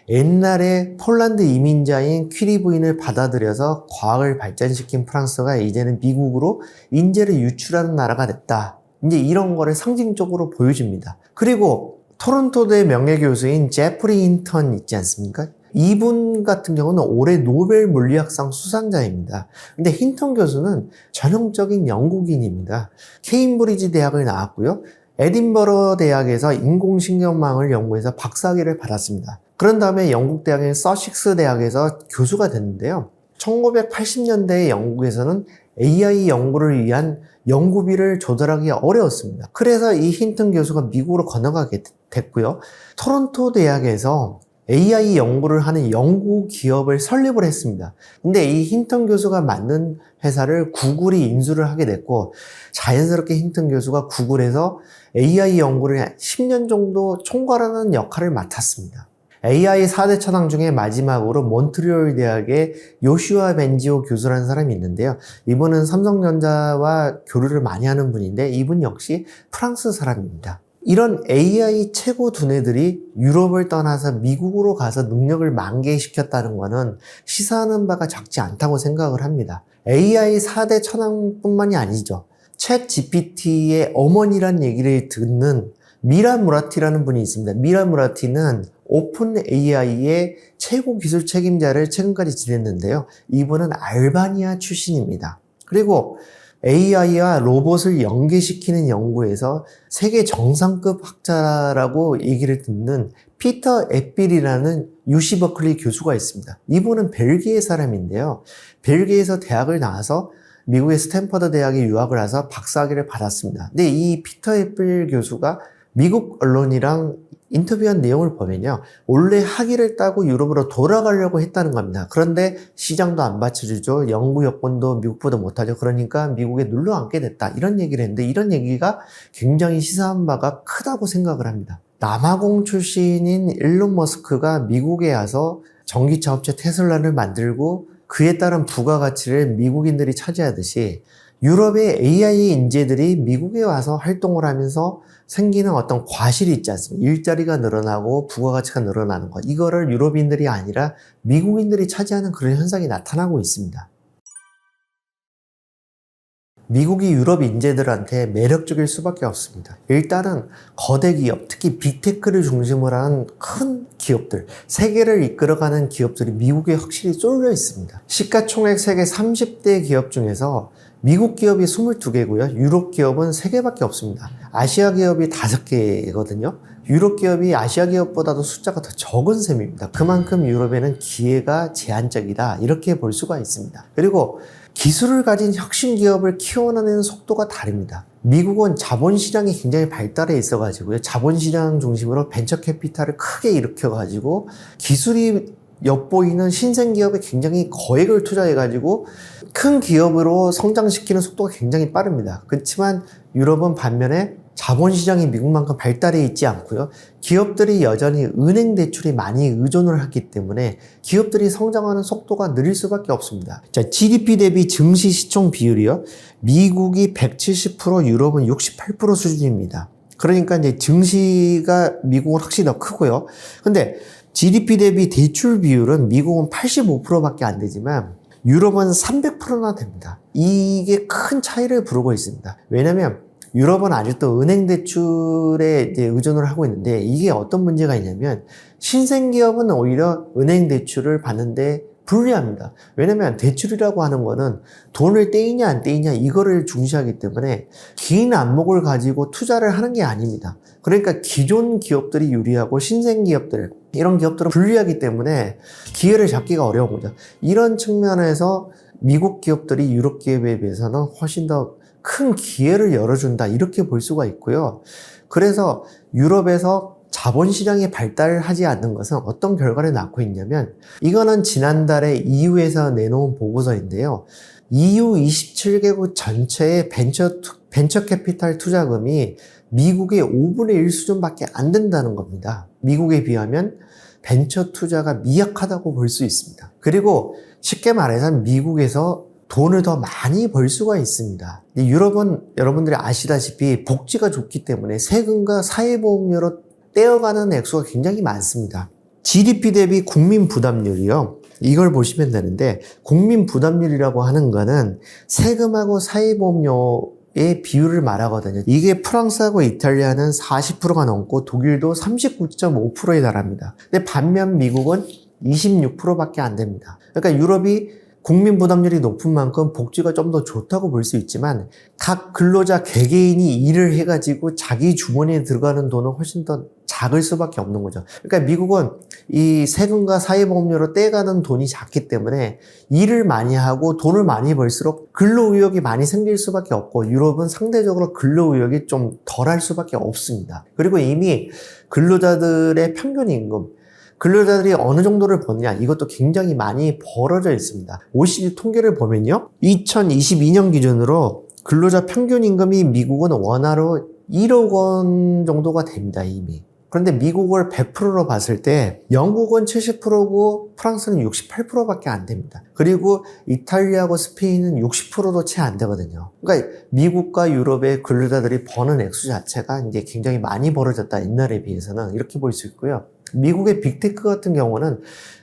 옛날에 폴란드 이민자인 퀴리 부인을 받아들여서 과학을 발전시킨 프랑스가 이제는 미국으로 인재를 유출하는 나라가 됐다. 이제 이런 거를 상징적으로 보여줍니다. 그리고 토론토대 명예교수인 제프리 힌턴 있지 않습니까? 이분 같은 경우는 올해 노벨 물리학상 수상자입니다. 근데 힌턴 교수는 전형적인 영국인입니다. 케임브리지 대학을 나왔고요. 에딘버러 대학에서 인공신경망을 연구해서 박사학위를 받았습니다. 그런 다음에 영국 대학인 서식스 대학에서 교수가 됐는데요. 1980년대에 영국에서는 AI 연구를 위한 연구비를 조달하기 어려웠습니다. 그래서 이 힌턴 교수가 미국으로 건너가게 됐고요. 토론토 대학에서 AI 연구를 하는 연구 기업을 설립을 했습니다. 근데 이 힌턴 교수가 만든 회사를 구글이 인수를 하게 됐고, 자연스럽게 힌턴 교수가 구글에서 AI 연구를 10년 정도 총괄하는 역할을 맡았습니다. AI 4대 천왕 중에 마지막으로 몬트리올 대학의 요슈아 벤지오 교수라는 사람이 있는데요. 이분은 삼성전자와 교류를 많이 하는 분인데, 이분 역시 프랑스 사람입니다. 이런 AI 최고 두뇌들이 유럽을 떠나서 미국으로 가서 능력을 만개시켰다는 것은 시사하는 바가 적지 않다고 생각을 합니다. AI 4대 천왕뿐만이 아니죠. 챗 GPT의 어머니란 얘기를 듣는 미라 무라티라는 분이 있습니다. 미라 무라티는 오픈 AI의 최고 기술 책임자를 최근까지 지냈는데요. 이분은 알바니아 출신입니다. 그리고 AI와 로봇을 연계시키는 연구에서 세계 정상급 학자라고 얘기를 듣는 피터 앳빌이라는 UC 버클리 교수가 있습니다. 이분은 벨기에 사람인데요. 벨기에에서 대학을 나와서 미국의 스탠퍼드 대학에 유학을 와서 박사학위를 받았습니다. 근데 이 피터 앳빌 교수가 미국 언론이랑 인터뷰한 내용을 보면요. 원래 학위를 따고 유럽으로 돌아가려고 했다는 겁니다. 그런데 시장도 안 받쳐주죠. 연구 여건도 미국보다 못하죠. 그러니까 미국에 눌러 앉게 됐다. 이런 얘기를 했는데 이런 얘기가 굉장히 시사한 바가 크다고 생각을 합니다. 남아공 출신인 일론 머스크가 미국에 와서 전기차 업체 테슬라를 만들고 그에 따른 부가가치를 미국인들이 차지하듯이 유럽의 AI 인재들이 미국에 와서 활동을 하면서 생기는 어떤 과실이 있지 않습니까? 일자리가 늘어나고 부가가치가 늘어나는 것. 이거를 유럽인들이 아니라 미국인들이 차지하는 그런 현상이 나타나고 있습니다. 미국이 유럽 인재들한테 매력적일 수밖에 없습니다. 일단은 거대 기업, 특히 빅테크를 중심으로 하는 큰 기업들, 세계를 이끌어가는 기업들이 미국에 확실히 쏠려 있습니다. 시가총액 세계 30대 기업 중에서 미국 기업이 22개고요. 유럽 기업은 3개밖에 없습니다. 아시아 기업이 5개거든요. 유럽 기업이 아시아 기업보다도 숫자가 더 적은 셈입니다. 그만큼 유럽에는 기회가 제한적이다. 이렇게 볼 수가 있습니다. 그리고 기술을 가진 혁신 기업을 키워내는 속도가 다릅니다. 미국은 자본시장이 굉장히 발달해 있어가지고요. 자본시장 중심으로 벤처 캐피탈을 크게 일으켜가지고 기술이 엿보이는 신생기업에 굉장히 거액을 투자해가지고 큰 기업으로 성장시키는 속도가 굉장히 빠릅니다. 그렇지만 유럽은 반면에 자본시장이 미국만큼 발달해 있지 않고요. 기업들이 여전히 은행 대출에 많이 의존을 하기 때문에 기업들이 성장하는 속도가 느릴 수밖에 없습니다. 자, GDP 대비 증시 시총 비율이요. 미국이 170%, 유럽은 68% 수준입니다. 그러니까 이제 증시가 미국은 확실히 더 크고요. 근데 GDP 대비 대출 비율은 미국은 85%밖에 안 되지만 유럽은 300%나 됩니다. 이게 큰 차이를 부르고 있습니다. 왜냐면 유럽은 아직도 은행 대출에 이제 의존을 하고 있는데 이게 어떤 문제가 있냐면 신생기업은 오히려 은행 대출을 받는데 불리합니다. 왜냐면 대출이라고 하는 거는 돈을 떼이냐 안 떼이냐 이거를 중시하기 때문에 긴 안목을 가지고 투자를 하는 게 아닙니다. 그러니까 기존 기업들이 유리하고 신생 기업들, 이런 기업들은 불리하기 때문에 기회를 잡기가 어려운 거죠. 이런 측면에서 미국 기업들이 유럽 기업에 비해서는 훨씬 더 큰 기회를 열어준다, 이렇게 볼 수가 있고요. 그래서 유럽에서 자본시장이 발달하지 않는 것은 어떤 결과를 낳고 있냐면, 이거는 지난달에 EU에서 내놓은 보고서인데요. EU 27개국 전체의 벤처 캐피탈 투자금이 미국의 5분의 1 수준밖에 안 된다는 겁니다. 미국에 비하면 벤처 투자가 미약하다고 볼 수 있습니다. 그리고 쉽게 말해서 미국에서 돈을 더 많이 벌 수가 있습니다. 유럽은 여러분들이 아시다시피 복지가 좋기 때문에 세금과 사회보험료로 떼어가는 액수가 굉장히 많습니다. GDP 대비 국민 부담률이요. 이걸 보시면 되는데, 국민 부담률이라고 하는 거는 세금하고 사회보험료의 비율을 말하거든요. 이게 프랑스하고 이탈리아는 40%가 넘고 독일도 39.5%에 달합니다. 근데 반면 미국은 26%밖에 안 됩니다. 그러니까 유럽이 국민 부담률이 높은 만큼 복지가 좀 더 좋다고 볼 수 있지만, 각 근로자 개개인이 일을 해가지고 자기 주머니에 들어가는 돈은 훨씬 더 작을 수밖에 없는 거죠. 그러니까 미국은 이 세금과 사회보험료로 떼가는 돈이 작기 때문에 일을 많이 하고 돈을 많이 벌수록 근로의욕이 많이 생길 수밖에 없고, 유럽은 상대적으로 근로의욕이 좀 덜할 수밖에 없습니다. 그리고 이미 근로자들의 평균 임금, 근로자들이 어느 정도를 버느냐, 이것도 굉장히 많이 벌어져 있습니다. OECD 통계를 보면요, 2022년 기준으로 근로자 평균 임금이 미국은 원화로 1억 원 정도가 됩니다, 이미. 그런데 미국을 100%로 봤을 때 영국은 70%고 프랑스는 68%밖에 안 됩니다. 그리고 이탈리아하고 스페인은 60%도 채 안 되거든요. 그러니까 미국과 유럽의 근로자들이 버는 액수 자체가 이제 굉장히 많이 벌어졌다, 옛날에 비해서는, 이렇게 볼 수 있고요. 미국의 빅테크 같은 경우는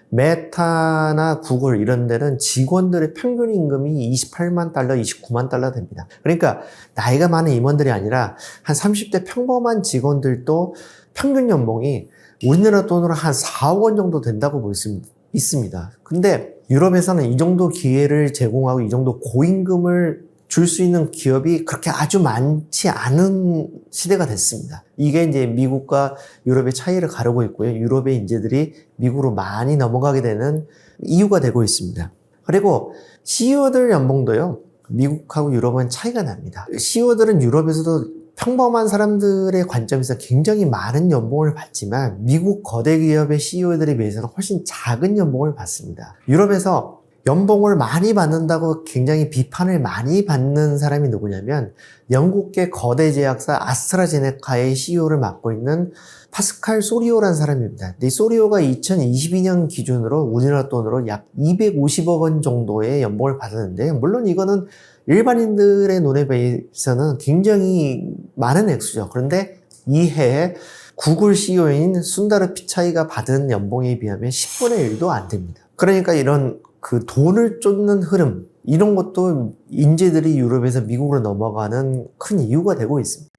메타나 구글 이런 데는 직원들의 평균 임금이 28만 달러, 29만 달러 됩니다. 그러니까 나이가 많은 임원들이 아니라 한 30대 평범한 직원들도 평균 연봉이 우리나라 돈으로 한 4억 원 정도 된다고 볼 수 있습니다. 근데 유럽에서는 이 정도 기회를 제공하고 이 정도 고임금을 줄 수 있는 기업이 그렇게 아주 많지 않은 시대가 됐습니다. 이게 이제 미국과 유럽의 차이를 가르고 있고요. 유럽의 인재들이 미국으로 많이 넘어가게 되는 이유가 되고 있습니다. 그리고 CEO들 연봉도요, 미국하고 유럽은 차이가 납니다. CEO들은 유럽에서도 평범한 사람들의 관점에서 굉장히 많은 연봉을 받지만 미국 거대 기업의 CEO들에 비해서는 훨씬 작은 연봉을 받습니다. 유럽에서 연봉을 많이 받는다고 굉장히 비판을 많이 받는 사람이 누구냐면, 영국계 거대 제약사 아스트라제네카의 CEO를 맡고 있는 파스칼 소리오라는 사람입니다. 이 소리오가 2022년 기준으로 우리나라 돈으로 약 250억 원 정도의 연봉을 받았는데, 물론 이거는 일반인들의 눈에 비해서는 굉장히 많은 액수죠. 그런데 이 해에 구글 CEO인 순다르 피차이가 받은 연봉에 비하면 10분의 1도 안 됩니다. 그러니까 이런 그 돈을 쫓는 흐름, 이런 것도 인재들이 유럽에서 미국으로 넘어가는 큰 이유가 되고 있습니다.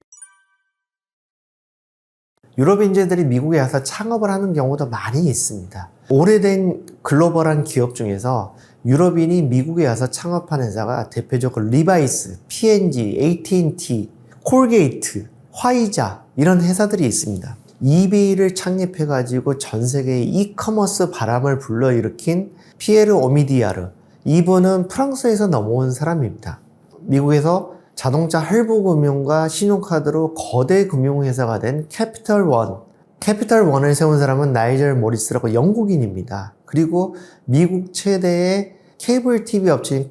유럽 인재들이 미국에 와서 창업을 하는 경우도 많이 있습니다. 오래된 글로벌한 기업 중에서 유럽인이 미국에 와서 창업한 회사가 대표적으로 리바이스, P&G, AT&T, 콜게이트, 화이자, 이런 회사들이 있습니다. 이베이를 창립해가지고 전 세계의 이커머스 바람을 불러일으킨 피에르 오미디아르, 이분은 프랑스에서 넘어온 사람입니다. 미국에서 자동차 할부금융과 신용카드로 거대 금융회사가 된 캐피털원을 세운 사람은 나이젤 모리스라고 영국인입니다. 그리고 미국 최대의 케이블 TV 업체인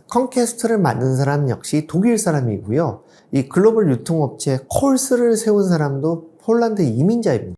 컴캐스트를 만든 사람 역시 독일 사람이고요. 이 글로벌 유통업체 콜스를 세운 사람도 폴란드 이민자입니다.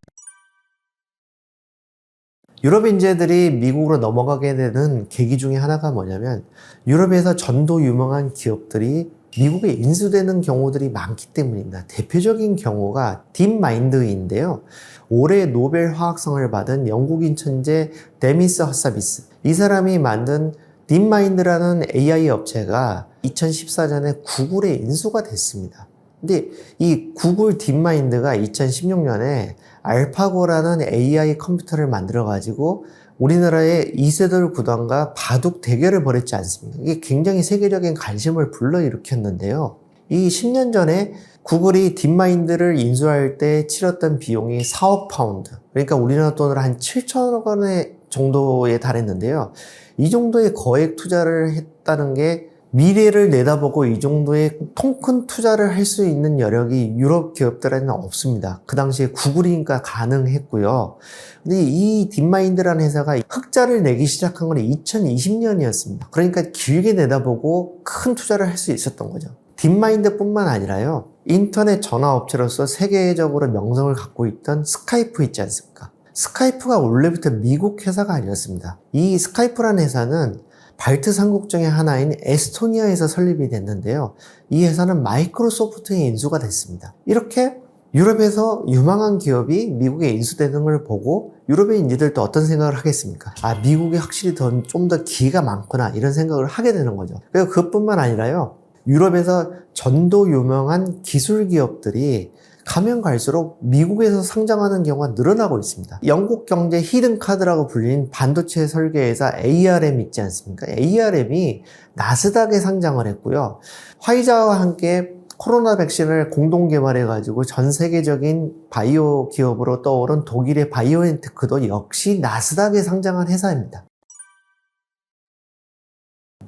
유럽 인재들이 미국으로 넘어가게 되는 계기 중에 하나가 뭐냐면, 유럽에서 전도 유명한 기업들이 미국에 인수되는 경우들이 많기 때문입니다. 대표적인 경우가 딥마인드인데요. 올해 노벨 화학상을 받은 영국인 천재 데미스 허사비스, 이 사람이 만든 딥마인드라는 AI 업체가 2014년에 구글에 인수가 됐습니다. 근데 이 구글 딥마인드가 2016년에 알파고라는 AI 컴퓨터를 만들어 가지고 우리나라의 이세돌 구단과 바둑 대결을 벌였지 않습니까? 이게 굉장히 세계적인 관심을 불러일으켰는데요. 이 10년 전에 구글이 딥마인드를 인수할 때 치렀던 비용이 4억 파운드, 그러니까 우리나라 돈으로 한 7천억 원의 정도에 달했는데요. 이 정도의 거액 투자를 했다는 게 미래를 내다보고 이 정도의 통 큰 투자를 할 수 있는 여력이 유럽 기업들에는 없습니다. 그 당시에 구글이니까 가능했고요. 근데 이 딥마인드라는 회사가 흑자를 내기 시작한 건 2020년이었습니다. 그러니까 길게 내다보고 큰 투자를 할 수 있었던 거죠. 딥마인드뿐만 아니라요, 인터넷 전화업체로서 세계적으로 명성을 갖고 있던 스카이프 있지 않습니까? 스카이프가 원래부터 미국 회사가 아니었습니다. 이 스카이프라는 회사는 발트 삼국 중의 하나인 에스토니아에서 설립이 됐는데요. 이 회사는 마이크로소프트에 인수가 됐습니다. 이렇게 유럽에서 유망한 기업이 미국에 인수되는 걸 보고 유럽의 인재들도 어떤 생각을 하겠습니까? 미국이 확실히 좀 더 기회가 많구나, 이런 생각을 하게 되는 거죠. 그리고 그것뿐만 아니라요, 유럽에서 전도 유명한 기술 기업들이 가면 갈수록 미국에서 상장하는 경우가 늘어나고 있습니다. 영국 경제 히든카드라고 불리는 반도체 설계회사 ARM 있지 않습니까? ARM이 나스닥에 상장을 했고요. 화이자와 함께 코로나 백신을 공동 개발해가지고 전 세계적인 바이오 기업으로 떠오른 독일의 바이오엔테크도 역시 나스닥에 상장한 회사입니다.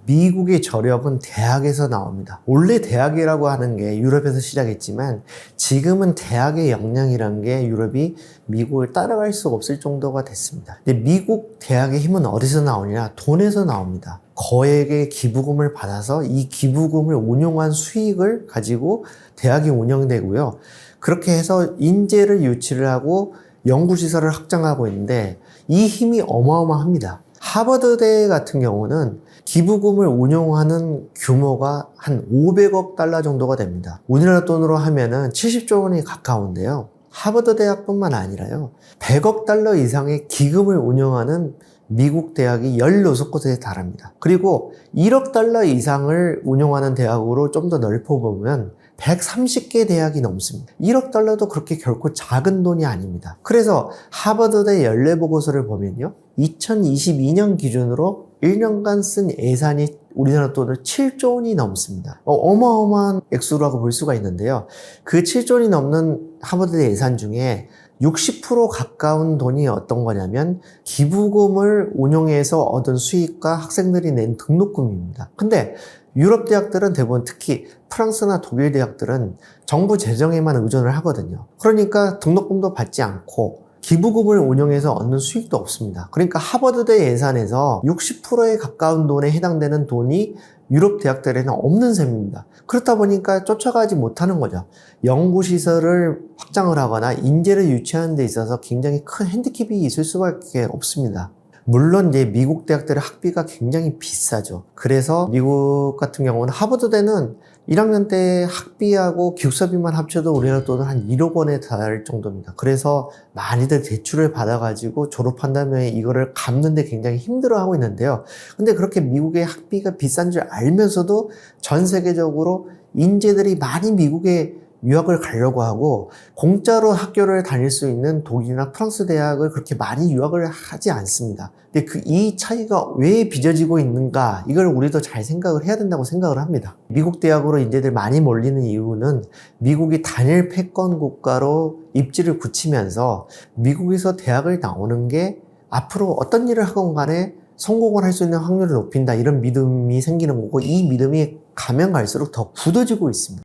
미국의 저력은 대학에서 나옵니다. 원래 대학이라고 하는 게 유럽에서 시작했지만 지금은 대학의 역량이란 게 유럽이 미국을 따라갈 수 없을 정도가 됐습니다. 근데 미국 대학의 힘은 어디서 나오냐? 돈에서 나옵니다. 거액의 기부금을 받아서 이 기부금을 운용한 수익을 가지고 대학이 운영되고요. 그렇게 해서 인재를 유치를 하고 연구시설을 확장하고 있는데 이 힘이 어마어마합니다. 하버드대 같은 경우는 기부금을 운용하는 규모가 한 500억 달러 정도가 됩니다. 우리나라 돈으로 하면은 70조 원이 가까운데요. 하버드 대학뿐만 아니라요, 100억 달러 이상의 기금을 운영하는 미국 대학이 16곳에 달합니다. 그리고 1억 달러 이상을 운영하는 대학으로 좀 더 넓혀보면 130개 대학이 넘습니다. 1억 달러도 그렇게 결코 작은 돈이 아닙니다. 그래서 하버드대 연례보고서를 보면요, 2022년 기준으로 1년간 쓴 예산이 우리나라 돈으로 7조 원이 넘습니다. 어마어마한 액수라고 볼 수가 있는데요. 그 7조 원이 넘는 하버드대 예산 중에 60% 가까운 돈이 어떤 거냐면 기부금을 운용해서 얻은 수익과 학생들이 낸 등록금입니다. 근데 유럽 대학들은 대부분, 특히 프랑스나 독일 대학들은 정부 재정에만 의존을 하거든요. 그러니까 등록금도 받지 않고 기부금을 운영해서 얻는 수익도 없습니다. 그러니까 하버드대 예산에서 60%에 가까운 돈에 해당되는 돈이 유럽 대학들에는 없는 셈입니다. 그렇다 보니까 쫓아가지 못하는 거죠. 연구시설을 확장을 하거나 인재를 유치하는 데 있어서 굉장히 큰 핸디캡이 있을 수밖에 없습니다. 물론 이제 미국 대학들의 학비가 굉장히 비싸죠. 그래서 미국 같은 경우는 하버드대는 1학년 때 학비하고 기숙사비만 합쳐도 우리나라 돈은 한 1억 원에 달할 정도입니다. 그래서 많이들 대출을 받아가지고 졸업한 다음에 이거를 갚는데 굉장히 힘들어하고 있는데요. 근데 그렇게 미국의 학비가 비싼 줄 알면서도 전 세계적으로 인재들이 많이 미국에 유학을 가려고 하고 공짜로 학교를 다닐 수 있는 독일이나 프랑스 대학을 그렇게 많이 유학을 하지 않습니다. 근데 이 차이가 왜 빚어지고 있는가, 이걸 우리도 잘 생각을 해야 된다고 생각을 합니다. 미국 대학으로 인재들 많이 몰리는 이유는 미국이 단일 패권 국가로 입지를 굳히면서 미국에서 대학을 나오는 게 앞으로 어떤 일을 하건 간에 성공을 할 수 있는 확률을 높인다, 이런 믿음이 생기는 거고, 이 믿음이 가면 갈수록 더 굳어지고 있습니다.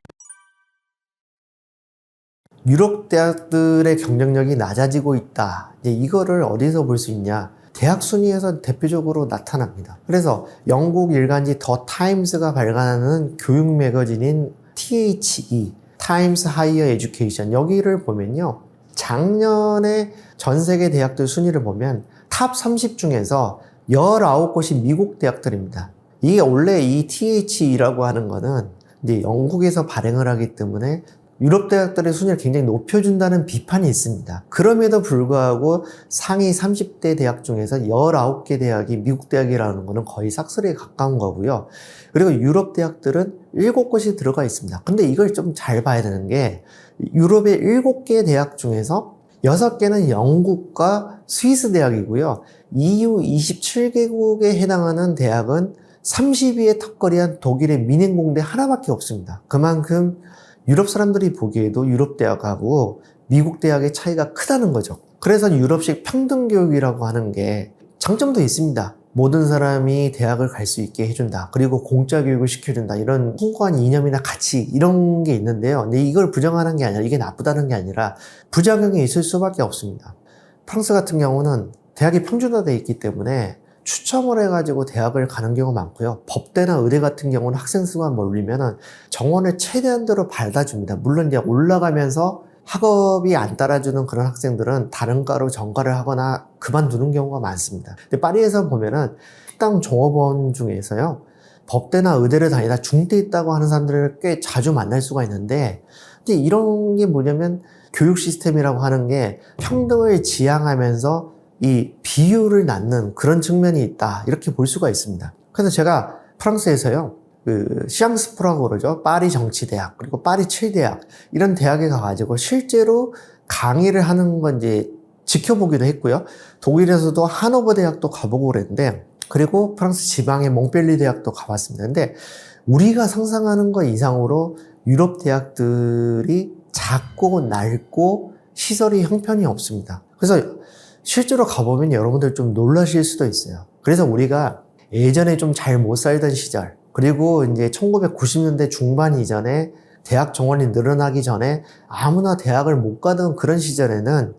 유럽 대학들의 경쟁력이 낮아지고 있다. 이제 이거를 어디서 볼 수 있냐? 대학 순위에서 대표적으로 나타납니다. 그래서 영국 일간지 더 타임스가 발간하는 교육 매거진인 THE, Times Higher Education, 여기를 보면요, 작년에 전 세계 대학들 순위를 보면 탑 30 중에서 19곳이 미국 대학들입니다. 이게 원래 이 THE라고 하는 거는 이제 영국에서 발행을 하기 때문에 유럽 대학들의 순위를 굉장히 높여준다는 비판이 있습니다. 그럼에도 불구하고 상위 30대 대학 중에서 19개 대학이 미국 대학이라는 것은 거의 싹쓸이에 가까운 거고요. 그리고 유럽 대학들은 7곳이 들어가 있습니다. 근데 이걸 좀 잘 봐야 되는 게, 유럽의 7개 대학 중에서 6개는 영국과 스위스 대학이고요. EU 27개국에 해당하는 대학은 30위의 턱걸이한 독일의 미넨공대 하나밖에 없습니다. 그만큼 유럽 사람들이 보기에도 유럽 대학하고 미국 대학의 차이가 크다는 거죠. 그래서 유럽식 평등교육이라고 하는 게 장점도 있습니다. 모든 사람이 대학을 갈 수 있게 해준다. 그리고 공짜 교육을 시켜준다. 이런 숭고한 이념이나 가치 이런 게 있는데요. 근데 이걸 부정하는 게 아니라 이게 나쁘다는 게 아니라 부작용이 있을 수밖에 없습니다. 프랑스 같은 경우는 대학이 평준화되어 있기 때문에 추첨을 해가지고 대학을 가는 경우가 많고요. 법대나 의대 같은 경우는 학생 수가 몰리면은 정원을 최대한대로 밟아줍니다. 물론 이제 올라가면서 학업이 안 따라주는 그런 학생들은 다른 과로 전과를 하거나 그만두는 경우가 많습니다. 근데 파리에서 보면은 식당 종업원 중에서요, 법대나 의대를 다니다 중퇴 있다고 하는 사람들을 꽤 자주 만날 수가 있는데, 근데 이런 게 뭐냐면 교육 시스템이라고 하는 게 평등을 지향하면서 이 비율을 낳는 그런 측면이 있다, 이렇게 볼 수가 있습니다. 그래서 제가 프랑스에서요, 시앙스포라고 그러죠. 파리 정치대학, 그리고 파리 7대학, 이런 대학에 가가지고 실제로 강의를 하는 건 이제 지켜보기도 했고요. 독일에서도 하노버 대학도 가보고 그랬는데, 그리고 프랑스 지방의 몽펠리 대학도 가봤습니다. 근데 우리가 상상하는 것 이상으로 유럽 대학들이 작고 낡고 시설이 형편이 없습니다. 그래서 실제로 가보면 여러분들 좀 놀라실 수도 있어요. 그래서 우리가 예전에 좀 잘 못 살던 시절, 그리고 이제 1990년대 중반 이전에 대학 정원이 늘어나기 전에 아무나 대학을 못 가던 그런 시절에는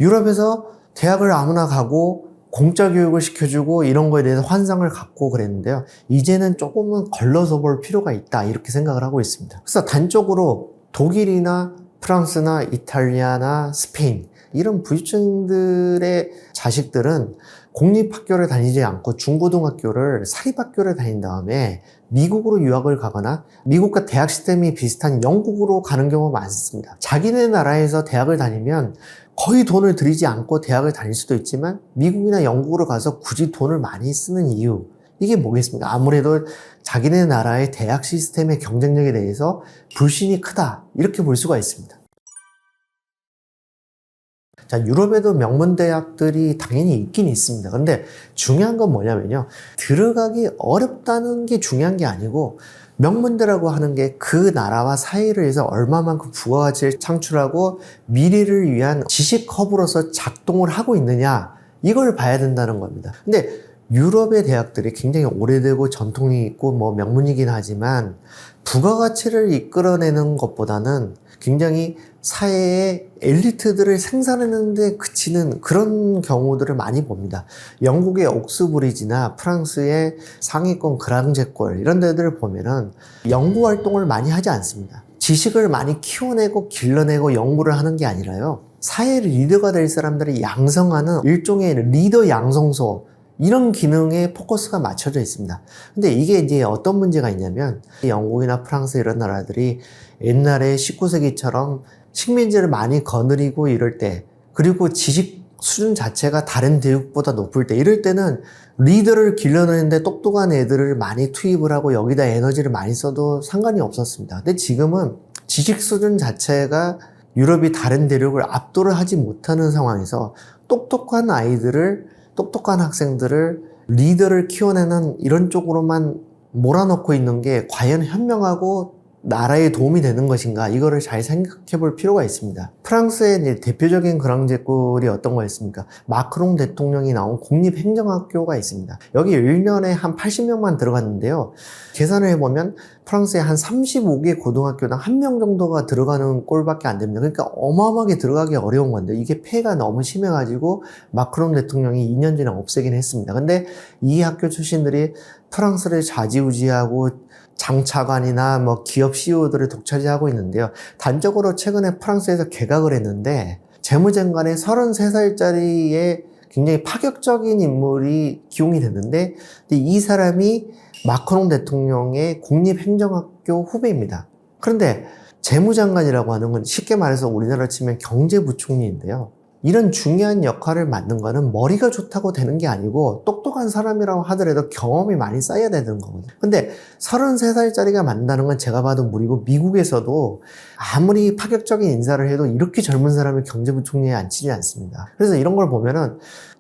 유럽에서 대학을 아무나 가고 공짜 교육을 시켜주고 이런 거에 대해서 환상을 갖고 그랬는데요. 이제는 조금은 걸러서 볼 필요가 있다, 이렇게 생각을 하고 있습니다. 그래서 단적으로 독일이나 프랑스나 이탈리아나 스페인, 이런 부유층들의 자식들은 공립학교를 다니지 않고 중고등학교를 사립학교를 다닌 다음에 미국으로 유학을 가거나 미국과 대학 시스템이 비슷한 영국으로 가는 경우가 많습니다. 자기네 나라에서 대학을 다니면 거의 돈을 들이지 않고 대학을 다닐 수도 있지만 미국이나 영국으로 가서 굳이 돈을 많이 쓰는 이유, 이게 뭐겠습니까? 아무래도 자기네 나라의 대학 시스템의 경쟁력에 대해서 불신이 크다, 이렇게 볼 수가 있습니다. 자, 유럽에도 명문대학들이 당연히 있긴 있습니다. 근데 중요한 건 뭐냐면요, 들어가기 어렵다는 게 중요한 게 아니고, 명문대라고 하는 게 그 나라와 사회를 위해서 얼마만큼 부가가치를 창출하고 미래를 위한 지식 허브로서 작동을 하고 있느냐, 이걸 봐야 된다는 겁니다. 근데 유럽의 대학들이 굉장히 오래되고 전통이 있고 뭐 명문이긴 하지만 부가가치를 이끌어내는 것보다는 굉장히 사회의 엘리트들을 생산하는 데 그치는 그런 경우들을 많이 봅니다. 영국의 옥스브리지나 프랑스의 상위권 그랑제골, 이런 데들을 보면은 연구 활동을 많이 하지 않습니다. 지식을 많이 키워내고 길러내고 연구를 하는 게 아니라요, 사회 리더가 될 사람들을 양성하는 일종의 리더 양성소, 이런 기능에 포커스가 맞춰져 있습니다. 근데 이게 이제 어떤 문제가 있냐면, 영국이나 프랑스 이런 나라들이 옛날에 19세기처럼 식민지를 많이 거느리고 이럴 때, 그리고 지식 수준 자체가 다른 대륙보다 높을 때, 이럴 때는 리더를 길러내는데 똑똑한 애들을 많이 투입을 하고 여기다 에너지를 많이 써도 상관이 없었습니다. 근데 지금은 지식 수준 자체가 유럽이 다른 대륙을 압도를 하지 못하는 상황에서 똑똑한 아이들을, 똑똑한 학생들을, 리더를 키워내는 이런 쪽으로만 몰아넣고 있는 게 과연 현명하고 나라에 도움이 되는 것인가, 이거를 잘 생각해 볼 필요가 있습니다. 프랑스의 대표적인 그랑제골이 어떤 거였습니까? 마크롱 대통령이 나온 국립행정학교가 있습니다. 여기 1년에 한 80명만 들어갔는데요, 계산을 해보면 프랑스에 한 35개 고등학교당 1명 정도가 들어가는 꼴밖에 안 됩니다. 그러니까 어마어마하게 들어가기 어려운 건데, 이게 폐해가 너무 심해가지고 마크롱 대통령이 2년 전에 없애긴 했습니다. 근데 이 학교 출신들이 프랑스를 좌지우지하고 장차관이나 뭐 기업 CEO들을 독차지하고 있는데요. 단적으로 최근에 프랑스에서 개각을 했는데, 재무장관의 33살짜리의 굉장히 파격적인 인물이 기용이 됐는데, 이 사람이 마크롱 대통령의 국립행정학교 후배입니다. 그런데 재무장관이라고 하는 건 쉽게 말해서 우리나라로 치면 경제부총리인데요. 이런 중요한 역할을 맡는 거는 머리가 좋다고 되는 게 아니고 똑똑한 사람이라고 하더라도 경험이 많이 쌓여야 되는 거거든요. 근데 33살짜리가 만나는 건 제가 봐도 무리고, 미국에서도 아무리 파격적인 인사를 해도 이렇게 젊은 사람을 경제부총리에 앉히지 않습니다. 그래서 이런 걸 보면은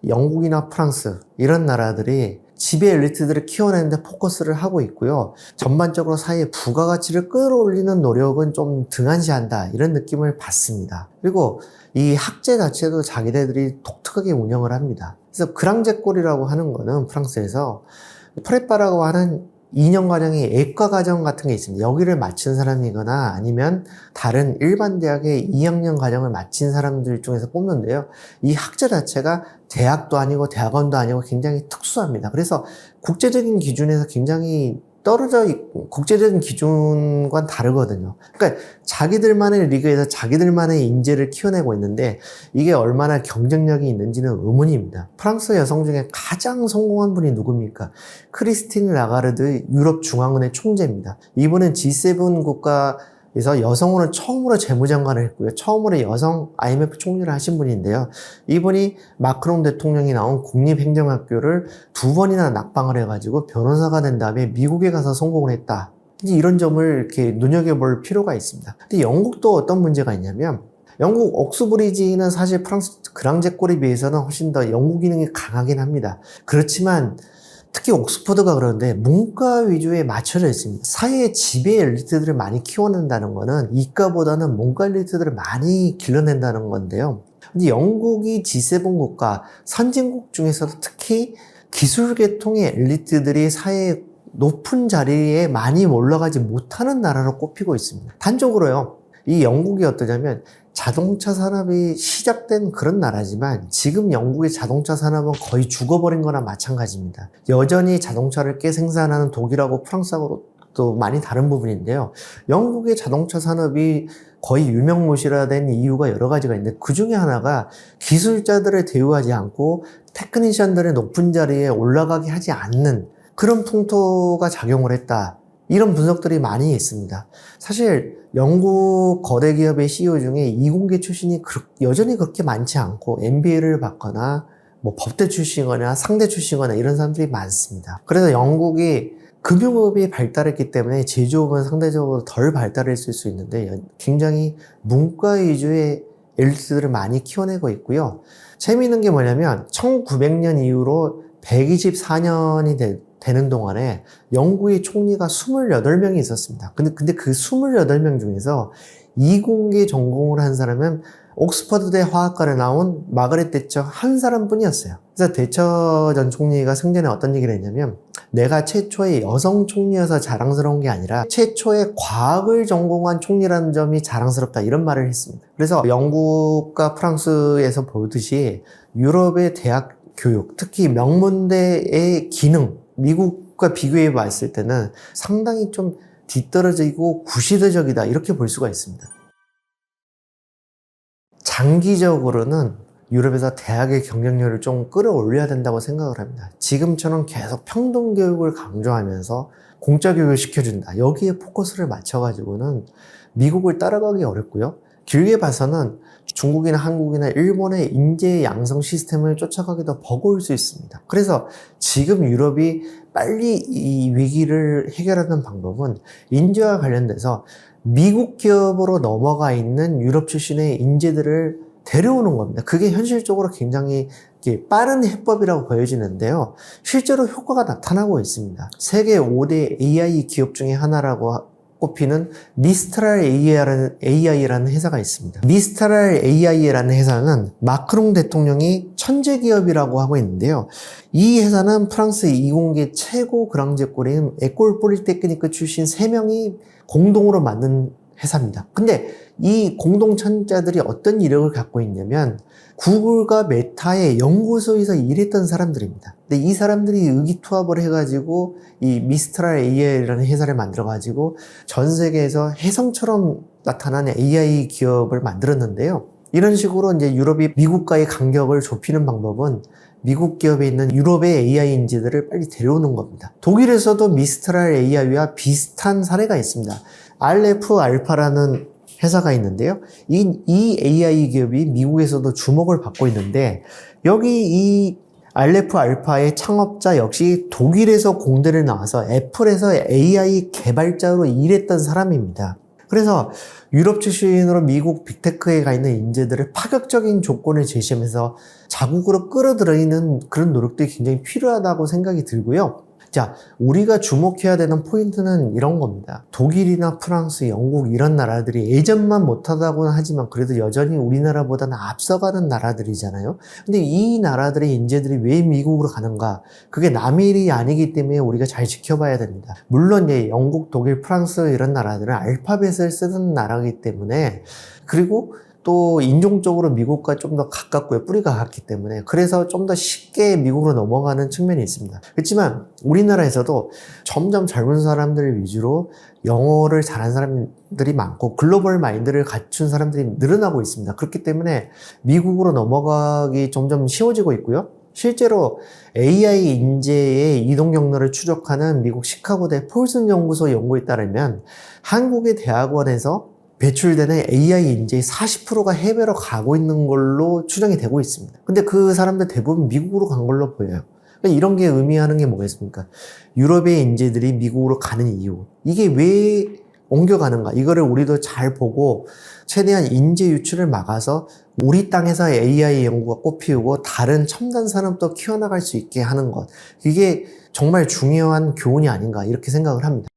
영국이나 프랑스 이런 나라들이 지배 엘리트들을 키워내는데 포커스를 하고 있고요. 전반적으로 사회의 부가가치를 끌어올리는 노력은 좀 등한시한다, 이런 느낌을 받습니다. 그리고 이 학제 자체도 자기네들이 독특하게 운영을 합니다. 그래서 그랑제꼴이라고 하는 거는 프랑스에서 프레빠라고 하는 2년 과정이 예과 과정 같은 게 있습니다. 여기를 마친 사람이거나 아니면 다른 일반 대학의 2학년 과정을 마친 사람들 중에서 뽑는데요. 이 학제 자체가 대학도 아니고 대학원도 아니고 굉장히 특수합니다. 그래서 국제적인 기준에서 굉장히 떨어져 있고, 국제적인 기준과는 다르거든요. 그러니까 자기들만의 리그에서 자기들만의 인재를 키워내고 있는데, 이게 얼마나 경쟁력이 있는지는 의문입니다. 프랑스 여성 중에 가장 성공한 분이 누굽니까? 크리스틴 라가르드 유럽 중앙은행 총재입니다. 이분은 G7 국가에서 여성으로 처음으로 재무장관을 했고요. 처음으로 여성 IMF 총리를 하신 분인데요. 이분이 마크롱 대통령이 나온 국립행정학교를 2번이나 낙방을 해가지고 변호사가 된 다음에 미국에 가서 성공을 했다. 이런 점을 이렇게 눈여겨볼 필요가 있습니다. 근데 영국도 어떤 문제가 있냐면, 영국 옥스브리지는 사실 프랑스 그랑제꼴에 비해서는 훨씬 더 연구 기능이 강하긴 합니다. 그렇지만 특히 옥스퍼드가 그런데 문과 위주에 맞춰져 있습니다. 사회의 지배 엘리트들을 많이 키워낸다는 거는 이과보다는 문과 엘리트들을 많이 길러낸다는 건데요. 근데 영국이 G7 국가, 선진국 중에서도 특히 기술 계통의 엘리트들이 사회의 높은 자리에 많이 올라가지 못하는 나라로 꼽히고 있습니다. 단적으로요, 이 영국이 어떠냐면 자동차 산업이 시작된 그런 나라지만 지금 영국의 자동차 산업은 거의 죽어버린 거나 마찬가지입니다. 여전히 자동차를 꽤 생산하는 독일하고 프랑스하고도 많이 다른 부분인데요. 영국의 자동차 산업이 거의 유명무실화된 이유가 여러 가지가 있는데, 그 중에 하나가 기술자들을 대우하지 않고 테크니션들의 높은 자리에 올라가게 하지 않는 그런 풍토가 작용을 했다. 이런 분석들이 많이 있습니다. 사실 영국 거대 기업의 CEO 중에 이공계 출신이 여전히 그렇게 많지 않고 MBA를 받거나 뭐 법대 출신이거나 상대 출신이거나 이런 사람들이 많습니다. 그래서 영국이 금융업이 발달했기 때문에 제조업은 상대적으로 덜 발달했을 수 있는데, 굉장히 문과 위주의 엘리트들을 많이 키워내고 있고요. 재미있는 게 뭐냐면 1900년 이후로 124년이 되는 동안에 영국의 총리가 28명이 있었습니다. 근데 그 28명 중에서 이공계 전공을 한 사람은 옥스퍼드대 화학과를 나온 마거렛 대처 한 사람뿐이었어요. 그래서 대처 전 총리가 생전에 어떤 얘기를 했냐면, 내가 최초의 여성 총리여서 자랑스러운 게 아니라 최초의 과학을 전공한 총리라는 점이 자랑스럽다, 이런 말을 했습니다. 그래서 영국과 프랑스에서 보듯이 유럽의 대학 교육, 특히 명문대의 기능, 미국과 비교해 봤을 때는 상당히 좀 뒤떨어지고 구시대적이다, 이렇게 볼 수가 있습니다. 장기적으로는 유럽에서 대학의 경쟁력을 좀 끌어올려야 된다고 생각을 합니다. 지금처럼 계속 평등교육을 강조하면서 공짜교육을 시켜준다, 여기에 포커스를 맞춰가지고는 미국을 따라가기 어렵고요. 길게 봐서는 중국이나 한국이나 일본의 인재 양성 시스템을 쫓아가기도 버거울 수 있습니다. 그래서 지금 유럽이 빨리 이 위기를 해결하는 방법은 인재와 관련돼서 미국 기업으로 넘어가 있는 유럽 출신의 인재들을 데려오는 겁니다. 그게 현실적으로 굉장히 빠른 해법이라고 보여지는데요. 실제로 효과가 나타나고 있습니다. 세계 5대 AI 기업 중에 하나라고 꼽히는 미스트랄 AI라는 회사가 있습니다. 미스트랄 AI라는 회사는 마크롱 대통령이 천재 기업이라고 하고 있는데요. 이 회사는 프랑스 이공계 최고 그랑제꼴인 에콜 폴리테크니크 출신 3명이 공동으로 만든 회사입니다. 근데 이 공동 천자들이 어떤 이력을 갖고 있냐면 구글과 메타의 연구소에서 일했던 사람들입니다. 근데 이 사람들이 의기투합을 해가지고 이 미스트랄 AI라는 회사를 만들어가지고 전 세계에서 혜성처럼 나타나는 AI 기업을 만들었는데요. 이런 식으로 이제 유럽이 미국과의 간격을 좁히는 방법은 미국 기업에 있는 유럽의 AI 인재들을 빨리 데려오는 겁니다. 독일에서도 미스트랄 AI와 비슷한 사례가 있습니다. RF 알파라는 회사가 있는데요. 이 AI 기업이 미국에서도 주목을 받고 있는데, 여기 이 알레프 알파의 창업자 역시 독일에서 공대를 나와서 애플에서 AI 개발자로 일했던 사람입니다. 그래서 유럽 출신으로 미국 빅테크에 가 있는 인재들을 파격적인 조건을 제시하면서 자국으로 끌어들이는 그런 노력들이 굉장히 필요하다고 생각이 들고요. 자, 우리가 주목해야 되는 포인트는 이런 겁니다. 독일이나 프랑스, 영국 이런 나라들이 예전만 못하다고는 하지만 그래도 여전히 우리나라보다는 앞서가는 나라들이잖아요. 근데 이 나라들의 인재들이 왜 미국으로 가는가? 그게 남의 일이 아니기 때문에 우리가 잘 지켜봐야 됩니다. 물론 영국, 독일, 프랑스 이런 나라들은 알파벳을 쓰는 나라이기 때문에, 그리고 또 인종적으로 미국과 좀 더 가깝고요. 뿌리가 같기 때문에. 그래서 좀 더 쉽게 미국으로 넘어가는 측면이 있습니다. 그렇지만 우리나라에서도 점점 젊은 사람들 위주로 영어를 잘하는 사람들이 많고 글로벌 마인드를 갖춘 사람들이 늘어나고 있습니다. 그렇기 때문에 미국으로 넘어가기 점점 쉬워지고 있고요. 실제로 AI 인재의 이동 경로를 추적하는 미국 시카고대 폴슨 연구소 연구에 따르면 한국의 대학원에서 배출되는 AI 인재의 40%가 해외로 가고 있는 걸로 추정이 되고 있습니다. 근데 그 사람들 대부분 미국으로 간 걸로 보여요. 그러니까 이런 게 의미하는 게 뭐겠습니까? 유럽의 인재들이 미국으로 가는 이유. 이게 왜 옮겨가는가? 이거를 우리도 잘 보고 최대한 인재 유출을 막아서 우리 땅에서 AI 연구가 꽃피우고 다른 첨단 산업도 키워나갈 수 있게 하는 것. 이게 정말 중요한 교훈이 아닌가 이렇게 생각을 합니다.